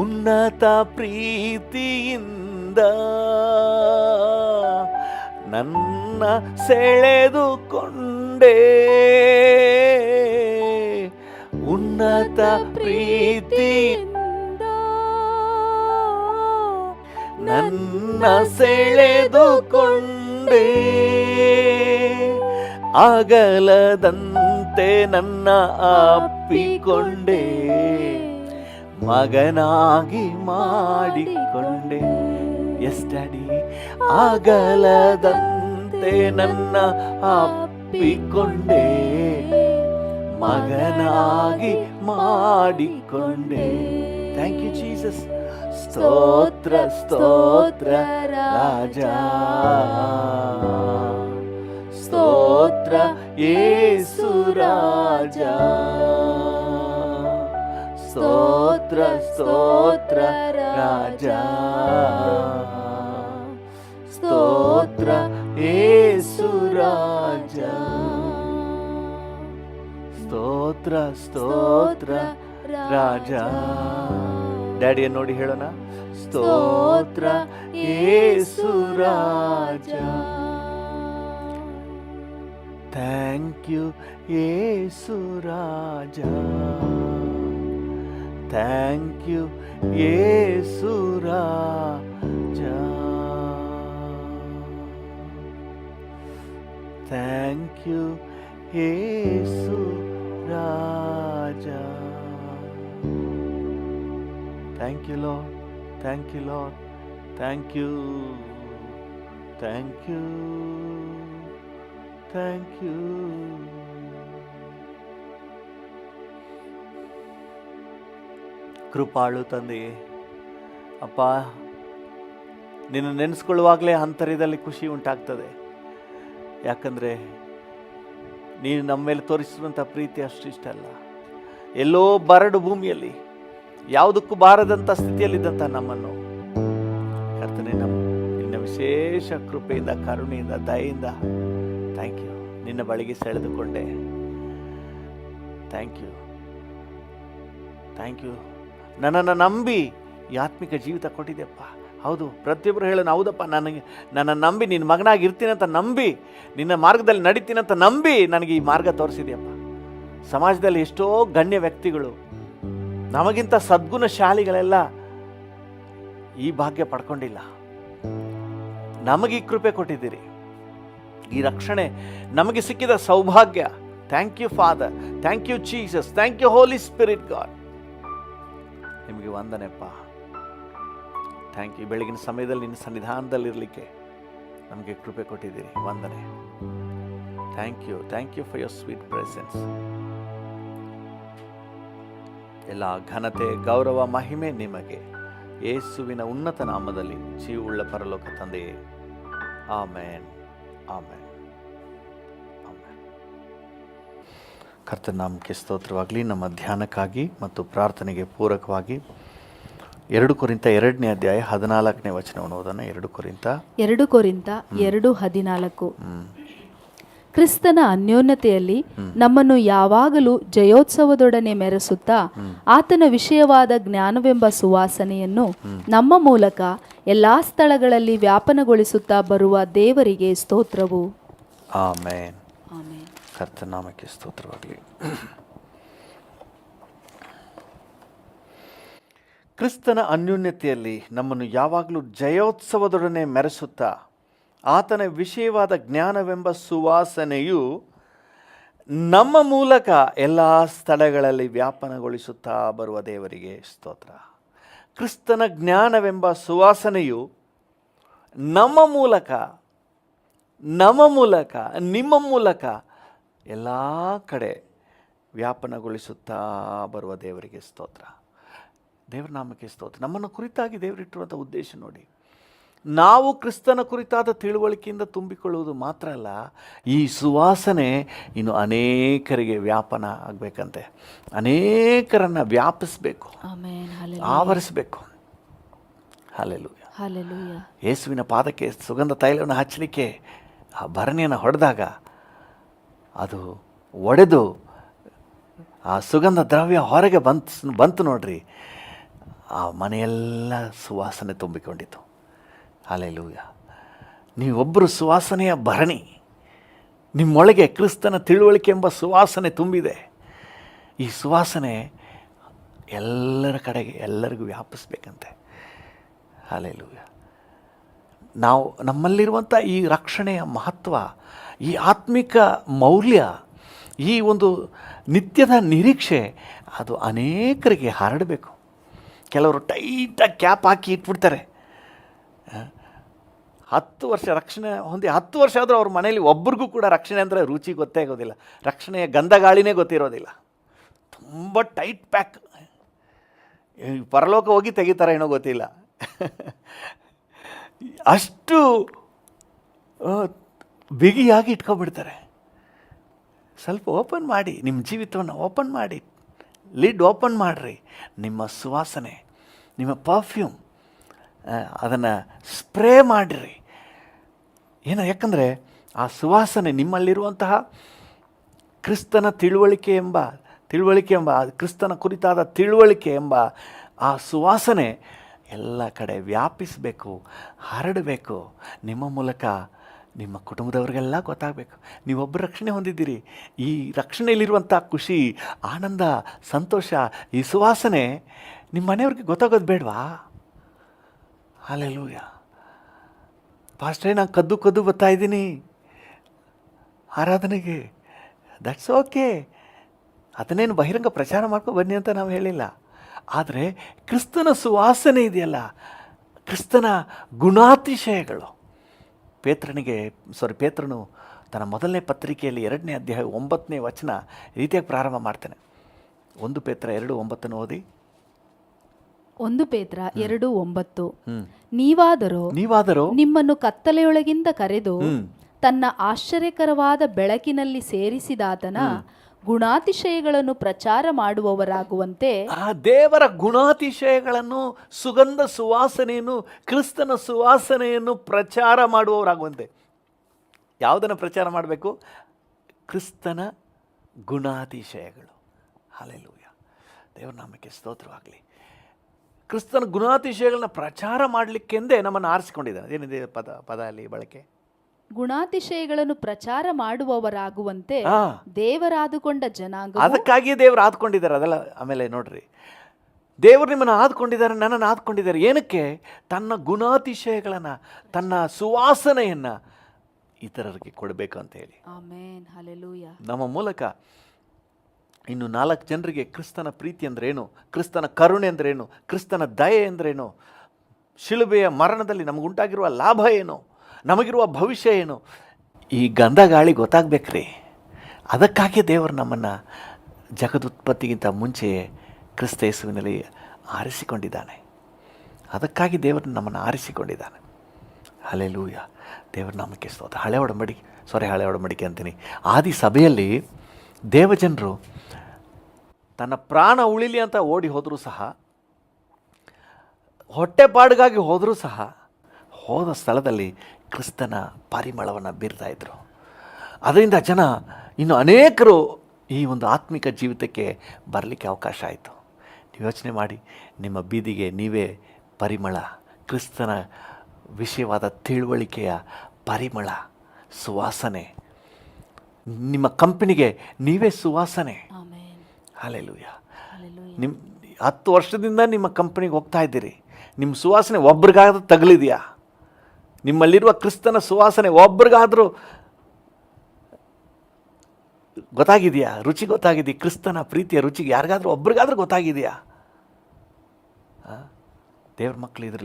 ಉನ್ನತ ಪ್ರೀತಿಯಿಂದ ನನ್ನ ಸೆಳೆದುಕೊಂಡೆ, ಉನ್ನತ ಪ್ರೀತಿಯಿಂದ ನನ್ನ ಸೆಳೆದುಕೊಂಡೆ, ಅಗಲದಂತೆ ನನ್ನ ಅಪ್ಪಿಕೊಂಡೆ, ಮಗನಾಗಿ ಮಾಡಿಕೊಂಡೆ. Yes daddy. ಅಗಲದಂತೆ ನನ್ನ ಅಪ್ಪಿಕೊಂಡೆ, ಮಗನಾಗಿ ಮಾಡಿಕೊಂಡೆ. Thank you Jesus. ಸ್ತೋತ್ರ ಸ್ತೋತ್ರ ರಾಜ, ಸ್ತೋತ್ರ ಯೇಸು ರಾಜ, ಸ್ತೋತ್ರ ಸ್ತೋತ್ರ ರಾಜ, ಸ್ತೋತ್ರ ಯೇಸು ರಾಜ, ಸ್ತೋತ್ರ ಸ್ತೋತ್ರ ರಾಜ. ಡ್ಯಾಡಿಯನ್ನು ನೋಡಿ ಹೇಳೋಣ, ಸ್ತೋತ್ರ ಯೇಸು ರಾಜ. ಥ್ಯಾಂಕ್ ಯು ಯೇಸು ರಾಜ, ಥ್ಯಾಂಕ್ ಯು ಯೇಸು ರಾಜ, ಥ್ಯಾಂಕ್ ಯು ಯೇಸು ರಾಜ. Thank you lord, thank you lord, thank you, thank you, thank you. ಕೃಪಾಳು ತಂದೆಯೇ, ಅಪ್ಪ, ನಿನ್ನ ನೆನೆಸ್ಕೊಳ್ಳುವಾಗಲೇ ಅಂತರ್ಯದಲ್ಲಿ ಖುಷಿ ಉಂಟಾಗ್ತದೆ. ಯಾಕಂದರೆ ನೀನು ನಮ್ಮ ಮೇಲೆ ತೋರಿಸಿರುವಂಥ ಪ್ರೀತಿ ಅಷ್ಟಿಷ್ಟಲ್ಲ. ಎಲ್ಲೋ ಬರಡು ಭೂಮಿಯಲ್ಲಿ ಯಾವುದಕ್ಕೂ ಬಾರದಂಥ ಸ್ಥಿತಿಯಲ್ಲಿದ್ದಂಥ ನಮ್ಮನ್ನು ಕರ್ತನೆ ನಿನ್ನ ವಿಶೇಷ ಕೃಪೆಯಿಂದ, ಕರುಣೆಯಿಂದ, ದಯೆಯಿಂದ ಥ್ಯಾಂಕ್ ಯು, ನಿನ್ನ ಬಳಿಗೆ ಸೆಳೆದುಕೊಂಡೆ. Thank you, thank you. ನನ್ನನ್ನು ನಂಬಿ ಈ ಆತ್ಮಿಕ ಜೀವಿತ ಕೊಟ್ಟಿದೆಯಪ್ಪ. ಹೌದು, ಪ್ರತಿಯೊಬ್ಬರು ಹೇಳೋಣ, ಹೌದಪ್ಪ, ನನ್ನ ನಂಬಿ ನಿನ್ನ ಮಗನಾಗಿರ್ತೀನಂತ ನಂಬಿ, ನಿನ್ನ ಮಾರ್ಗದಲ್ಲಿ ನಡೀತೀನಂತ ನಂಬಿ ನನಗೆ ಈ ಮಾರ್ಗ ತೋರಿಸಿದೆಯಪ್ಪ. ಸಮಾಜದಲ್ಲಿ ಎಷ್ಟೋ ಗಣ್ಯ ವ್ಯಕ್ತಿಗಳು, ನಮಗಿಂತ ಸದ್ಗುಣಶಾಲಿಗಳೆಲ್ಲ ಈ ಭಾಗ್ಯ ಪಡ್ಕೊಂಡಿಲ್ಲ. ನಮಗೆ ಈ ಕೃಪೆ ಕೊಟ್ಟಿದ್ದೀರಿ, ಈ ರಕ್ಷಣೆ ನಮಗೆ ಸಿಕ್ಕಿದ ಸೌಭಾಗ್ಯ. Thank you father, thank you Jesus, thank you holy spirit God. ನಿಮಗೆ ವಂದನೆಪ್ಪ. Thank you. ಬೆಳಗಿನ ಸಮಯದಲ್ಲಿ ನಿನ್ನ ಸನ್ನಿಧಾನದಲ್ಲಿರಲಿಕ್ಕೆ ನಮಗೆ ಕೃಪೆ ಕೊಟ್ಟಿದ್ದೀರಿ. ವಂದನೆ. Thank you, thank you for your sweet presence. ಎಲ್ಲ ಘನತೆ, ಗೌರವ, ಮಹಿಮೆ ನಿಮಗೆ, ಯೇಸುವಿನ ಉನ್ನತ ನಾಮದಲ್ಲಿ, ಜೀವವುಳ್ಳ ಪರಲೋಕ ತಂದೆಯೇ. ಆಮೇನ್, ಆಮೇನ್, ಆಮೇನ್. ಕರ್ತನ ನಾಮಕ್ಕೆ ಸ್ತೋತ್ರವಾಗಲಿ. ನಮ್ಮ ಧ್ಯಾನಕ್ಕಾಗಿ ಮತ್ತು ಪ್ರಾರ್ಥನೆಗೆ ಪೂರಕವಾಗಿ 2 ಕೊರಿಂಥ 2ನೇ ಅಧ್ಯಾಯ 14ನೇ ವಚನವನ್ನು ಓದೋಣ. 2 ಕೊರಿಂಥ 2:14. ಕ್ರಿಸ್ತನ ಅನ್ಯೋನ್ಯತೆಯಲ್ಲಿ ನಮ್ಮನ್ನು ಯಾವಾಗಲೂ ಜಯೋತ್ಸವದೊಡನೆ ಮೆರೆಸುತ್ತಾ ಆತನ ವಿಷಯವಾದ ಜ್ಞಾನವೆಂಬ ಸುವಾಸನೆಯನ್ನು ನಮ್ಮ ಮೂಲಕ ಎಲ್ಲಾ ಸ್ಥಳಗಳಲ್ಲಿ ವ್ಯಾಪನಗೊಳಿಸುತ್ತಾ ಬರುವ ದೇವರಿಗೆ ಸ್ತೋತ್ರವು. ಆಮೇನ್, ಆಮೇನ್. ಕರ್ತನ ನಾಮಕ್ಕೆ ಸ್ತೋತ್ರವಾಗಲಿ. ಕ್ರಿಸ್ತನ ಅನ್ಯೋನ್ಯತೆಯಲ್ಲಿ ನಮ್ಮನ್ನು ಯಾವಾಗಲೂ ಜಯೋತ್ಸವದೊಡನೆ ಮೆರೆಸುತ್ತಾ ಆತನ ವಿಷಯವಾದ ಜ್ಞಾನವೆಂಬ ಸುವಾಸನೆಯು ನಮ್ಮ ಮೂಲಕ ಎಲ್ಲ ಸ್ಥಳಗಳಲ್ಲಿ ವ್ಯಾಪನಗೊಳಿಸುತ್ತಾ ಬರುವ ದೇವರಿಗೆ ಸ್ತೋತ್ರ. ಕ್ರಿಸ್ತನ ಜ್ಞಾನವೆಂಬ ಸುವಾಸನೆಯು ನಮ್ಮ ಮೂಲಕ, ನಿಮ್ಮ ಮೂಲಕ ಎಲ್ಲ ಕಡೆ ವ್ಯಾಪನಗೊಳಿಸುತ್ತಾ ಬರುವ ದೇವರಿಗೆ ಸ್ತೋತ್ರ. ದೇವರ ನಾಮಕ್ಕೆ ಸ್ತೋತ್ರ. ನಮ್ಮನ್ನು ಕುರಿತಾಗಿ ದೇವರಿಟ್ಟಿರುವಂಥ ಉದ್ದೇಶ ನೋಡಿ, ನಾವು ಕ್ರಿಸ್ತನ ಕುರಿತಾದ ತಿಳುವಳಿಕೆಯಿಂದ ತುಂಬಿಕೊಳ್ಳುವುದು ಮಾತ್ರ ಅಲ್ಲ, ಈ ಸುವಾಸನೆ ಇನ್ನು ಅನೇಕರಿಗೆ ವ್ಯಾಪನ ಆಗಬೇಕಂತೆ, ಅನೇಕರನ್ನು ವ್ಯಾಪಿಸಬೇಕು, ಆವರಿಸಬೇಕು. ಹಲ್ಲೆಲೂಯ. ಯೇಸುವಿನ ಪಾದಕ್ಕೆ ಸುಗಂಧ ತೈಲವನ್ನು ಹಚ್ಚಲಿಕ್ಕೆ ಆ ಭರಣಿಯನ್ನು ಹೊಡೆದಾಗ ಅದು ಒಡೆದು ಆ ಸುಗಂಧ ದ್ರವ್ಯ ಹೊರಗೆ ಬಂತು ನೋಡ್ರಿ, ಆ ಮನೆಯೆಲ್ಲ ಸುವಾಸನೆ ತುಂಬಿಕೊಂಡಿತು. ಹಲ್ಲೆಲೂಯ. ನೀವೊಬ್ಬರು ಸುವಾಸನೆಯ ಭರಣಿ, ನಿಮ್ಮೊಳಗೆ ಕ್ರಿಸ್ತನ ತಿಳುವಳಿಕೆ ಎಂಬ ಸುವಾಸನೆ ತುಂಬಿದೆ. ಈ ಸುವಾಸನೆ ಎಲ್ಲರ ಕಡೆಗೆ, ಎಲ್ಲರಿಗೂ ವ್ಯಾಪಿಸ್ಬೇಕಂತೆ. ಹಲ್ಲೆಲೂಯ. ನಾವು ನಮ್ಮಲ್ಲಿರುವಂಥ ಈ ರಕ್ಷಣೆಯ ಮಹತ್ವ, ಈ ಆತ್ಮಿಕ ಮೌಲ್ಯ, ಈ ಒಂದು ನಿತ್ಯದ ನಿರೀಕ್ಷೆ ಅದು ಅನೇಕರಿಗೆ ಹರಡಬೇಕು. ಕೆಲವರು ಟೈಟಾಗಿ ಕ್ಯಾಪ್ ಹಾಕಿ ಇಟ್ಬಿಡ್ತಾರೆ. 10 ವರ್ಷ ರಕ್ಷಣೆ ಹೊಂದಿ 10 ವರ್ಷ ಆದರೂ ಅವ್ರ ಮನೇಲಿ ಒಬ್ರಿಗೂ ಕೂಡ ರಕ್ಷಣೆ ಅಂದರೆ ರುಚಿ ಗೊತ್ತೇ ಆಗೋದಿಲ್ಲ, ರಕ್ಷಣೆಯ ಗಂಧಗಾಳಿನೇ ಗೊತ್ತಿರೋದಿಲ್ಲ. ತುಂಬ ಟೈಟ್ ಪ್ಯಾಕ್, ಪರಲೋಕ ಹೋಗಿ ತೆಗಿತಾರೆ ಏನೋ ಗೊತ್ತಿಲ್ಲ. ಅಷ್ಟು ಬಿಗಿಯಾಗಿ ಇಟ್ಕೊಬಿಡ್ತಾರೆ. ಸ್ವಲ್ಪ ಓಪನ್ ಮಾಡಿ, ನಿಮ್ಮ ಜೀವಿತವನ್ನು ಓಪನ್ ಮಾಡಿ, ಲಿಡ್ ಓಪನ್ ಮಾಡಿರಿ. ನಿಮ್ಮ ಸುವಾಸನೆ, ನಿಮ್ಮ ಪರ್ಫ್ಯೂಮ್ ಅದನ್ನು ಸ್ಪ್ರೇ ಮಾಡಿರಿ. ಯಾಕಂದರೆ ಆ ಸುವಾಸನೆ ನಿಮ್ಮಲ್ಲಿರುವಂತಹ ಕ್ರಿಸ್ತನ ತಿಳುವಳಿಕೆ ಎಂಬ ಕ್ರಿಸ್ತನ ಕುರಿತಾದ ತಿಳುವಳಿಕೆ ಎಂಬ ಆ ಸುವಾಸನೆ ಎಲ್ಲ ಕಡೆ ವ್ಯಾಪಿಸಬೇಕು, ಹರಡಬೇಕು. ನಿಮ್ಮ ಮೂಲಕ ನಿಮ್ಮ ಕುಟುಂಬದವರಿಗೆಲ್ಲ ಗೊತ್ತಾಗಬೇಕು, ನೀವೊಬ್ಬರು ರಕ್ಷಣೆ ಹೊಂದಿದ್ದೀರಿ. ಈ ರಕ್ಷಣೆಯಲ್ಲಿರುವಂಥ ಖುಷಿ, ಆನಂದ, ಸಂತೋಷ, ಈ ಸುವಾಸನೆ ನಿಮ್ಮ ಮನೆಯವ್ರಿಗೆ ಗೊತ್ತಾಗೋದು ಬೇಡವಾ? ಹಲ್ಲೆಲೂಯ. ಪಾಸ್ಟ್ರೇ, ನಾನು ಕದ್ದು ಬರ್ತಾಯಿದ್ದೀನಿ ಆರಾಧನೆಗೆ. ದಟ್ಸ್ ಓಕೆ, ಅದನ್ನೇನು ಬಹಿರಂಗ ಪ್ರಚಾರ ಮಾಡ್ಕೊ ಬನ್ನಿ ಅಂತ ನಾವು ಹೇಳಿಲ್ಲ. ಆದರೆ ಕ್ರಿಸ್ತನ ಸುವಾಸನೆ ಇದೆಯಲ್ಲ, ಕ್ರಿಸ್ತನ ಗುಣಾತಿಶಯಗಳು. ಪೇತ್ರನು ತನ್ನ ಮೊದಲನೇ ಪತ್ರಿಕೆಯಲ್ಲಿ 2ನೇ ಅಧ್ಯಾಯ 9ನೇ ವಚನ ರೀತಿಯಾಗಿ ಪ್ರಾರಂಭ ಮಾಡ್ತಾನೆ. 1 ಪೇತ್ರ 2:9 ಓದಿ. 1 ಪೇತ್ರ 2:9. ನೀವಾದರೋ ನಿಮ್ಮನ್ನು ಕತ್ತಲೆಯೊಳಗಿಂದ ಕರೆದು ತನ್ನ ಆಶ್ಚರ್ಯಕರವಾದ ಬೆಳಕಿನಲ್ಲಿ ಸೇರಿಸಿದಾತನ ಗುಣಾತಿಶಯಗಳನ್ನು ಪ್ರಚಾರ ಮಾಡುವವರಾಗುವಂತೆ, ಆ ದೇವರ ಗುಣಾತಿಶಯಗಳನ್ನು, ಸುಗಂಧ ಸುವಾಸನೆಯನ್ನು, ಕ್ರಿಸ್ತನ ಸುವಾಸನೆಯನ್ನು ಪ್ರಚಾರ ಮಾಡುವವರಾಗುವಂತೆ. ಯಾವುದನ್ನು ಪ್ರಚಾರ ಮಾಡಬೇಕು? ಕ್ರಿಸ್ತನ ಗುಣಾತಿಶಯಗಳು. ಹಲ್ಲೆಲೂಯ, ದೇವರ ನಾಮಕ್ಕೆ ಸ್ತೋತ್ರವಾಗಲಿ. ಕ್ರಿಸ್ತನ ಗುಣಾತಿಶಯಗಳನ್ನ ಪ್ರಚಾರ ಮಾಡಲಿಕ್ಕೆಂದೇ ನಮ್ಮನ್ನು ಆರಿಸಿಕೊಂಡಿದ್ದಾನೆ. ಏನಿದೆ ಪದ ಅಲ್ಲಿ ಬಳಕೆ? ಗುಣಾತಿಶಯಗಳನ್ನು ಪ್ರಚಾರ ಮಾಡುವವರಾಗುವಂತೆ ದೇವರಾದುಕೊಂಡ ಜನಾಂಗ. ಅದಕ್ಕಾಗಿಯೇ ದೇವರು ಆದ್ಕೊಂಡಿದ್ದಾರೆ. ಅದೆಲ್ಲ ಆಮೇಲೆ ನೋಡ್ರಿ, ದೇವರು ನಿಮ್ಮನ್ನು ಆದ್ಕೊಂಡಿದ್ದಾರೆ, ನನ್ನನ್ನು ಆದ್ಕೊಂಡಿದ್ದಾರೆ. ಏನಕ್ಕೆ? ತನ್ನ ಗುಣಾತಿಶಯಗಳನ್ನು, ತನ್ನ ಸುವಾಸನೆಯನ್ನು ಇತರರಿಗೆ ಕೊಡಬೇಕು ಅಂತ ಹೇಳಿ. Amen, hallelujah. ನಮ್ಮ ಮೂಲಕ ಇನ್ನು 4 ಜನರಿಗೆ ಕ್ರಿಸ್ತನ ಪ್ರೀತಿ ಅಂದ್ರೇನು, ಕ್ರಿಸ್ತನ ಕರುಣೆ ಅಂದ್ರೇನು, ಕ್ರಿಸ್ತನ ದಯೆ ಅಂದ್ರೇನು, ಶಿಲುಬೆಯ ಮರಣದಲ್ಲಿ ನಮಗುಂಟಾಗಿರುವ ಲಾಭ ಏನು, ನಮಗಿರುವ ಭವಿಷ್ಯ ಏನು, ಈ ಗಂಧ ಗಾಳಿ ಗೊತ್ತಾಗಬೇಕ್ರಿ. ಅದಕ್ಕಾಗಿ ದೇವರು ನಮ್ಮನ್ನು ಜಗದುತ್ಪತ್ತಿಗಿಂತ ಮುಂಚೆಯೇ ಕ್ರಿಸ್ತ ಯೇಸುವಿನಲ್ಲಿ ಆರಿಸಿಕೊಂಡಿದ್ದಾನೆ. ಅದಕ್ಕಾಗಿ ದೇವರು ನಮ್ಮನ್ನು ಆರಿಸಿಕೊಂಡಿದ್ದಾನೆ. ಹಲ್ಲೆಲೂಯ, ದೇವರ ನಾಮಕ್ಕೆ ಸ್ತೋತ್ರ. ಹಳೆ ಒಡಂಬಡಿಕೆ ಅಂತೀನಿ. ಆದಿ ಸಭೆಯಲ್ಲಿ ದೇವಜನರು ತನ್ನ ಪ್ರಾಣ ಉಳಿಲಿ ಅಂತ ಓಡಿ ಹೋದರೂ ಸಹ, ಹೊಟ್ಟೆಪಾಡಿಗಾಗಿ ಹೋದರೂ ಸಹ, ಹೋದ ಸ್ಥಳದಲ್ಲಿ ಕ್ರಿಸ್ತನ ಪರಿಮಳವನ್ನು ಬೀರ್ತಾ ಇದ್ರು. ಅದರಿಂದ ಜನ ಇನ್ನು ಅನೇಕರು ಈ ಒಂದು ಆತ್ಮಿಕ ಜೀವಿತಕ್ಕೆ ಬರಲಿಕ್ಕೆ ಅವಕಾಶ ಆಯಿತು. ನೀವು ಯೋಚನೆ ಮಾಡಿ, ನಿಮ್ಮ ಬೀದಿಗೆ ನೀವೇ ಪರಿಮಳ, ಕ್ರಿಸ್ತನ ವಿಷಯವಾದ ತಿಳುವಳಿಕೆಯ ಪರಿಮಳ, ಸುವಾಸನೆ. ನಿಮ್ಮ ಕಂಪನಿಗೆ ನೀವೇ ಸುವಾಸನೆ. ಹಲ್ಲೆಲೂಯ. ನಿಮ್ಮ 10 ವರ್ಷದಿಂದ ನಿಮ್ಮ ಕಂಪನಿಗೆ ಹೋಗ್ತಾ ಇದ್ದೀರಿ, ನಿಮ್ಮ ಸುವಾಸನೆ ಒಬ್ರಿಗಾದ್ರೂ ತಗಲಿದೆಯಾ? ನಿಮ್ಮಲ್ಲಿರುವ ಕ್ರಿಸ್ತನ ಸುವಾಸನೆ ಒಬ್ರಿಗಾದ್ರೂ ಗೊತ್ತಾಗಿದೆಯಾ? ರುಚಿ ಗೊತ್ತಾಗಿದೆಯಾ? ಕ್ರಿಸ್ತನ ಪ್ರೀತಿಯ ರುಚಿಗೆ ಯಾರಿಗಾದ್ರೂ ಒಬ್ರಿಗಾದ್ರೂ ಗೊತ್ತಾಗಿದೆಯಾ? ದೇವ್ರ ಮಕ್ಕಳು ಇದರ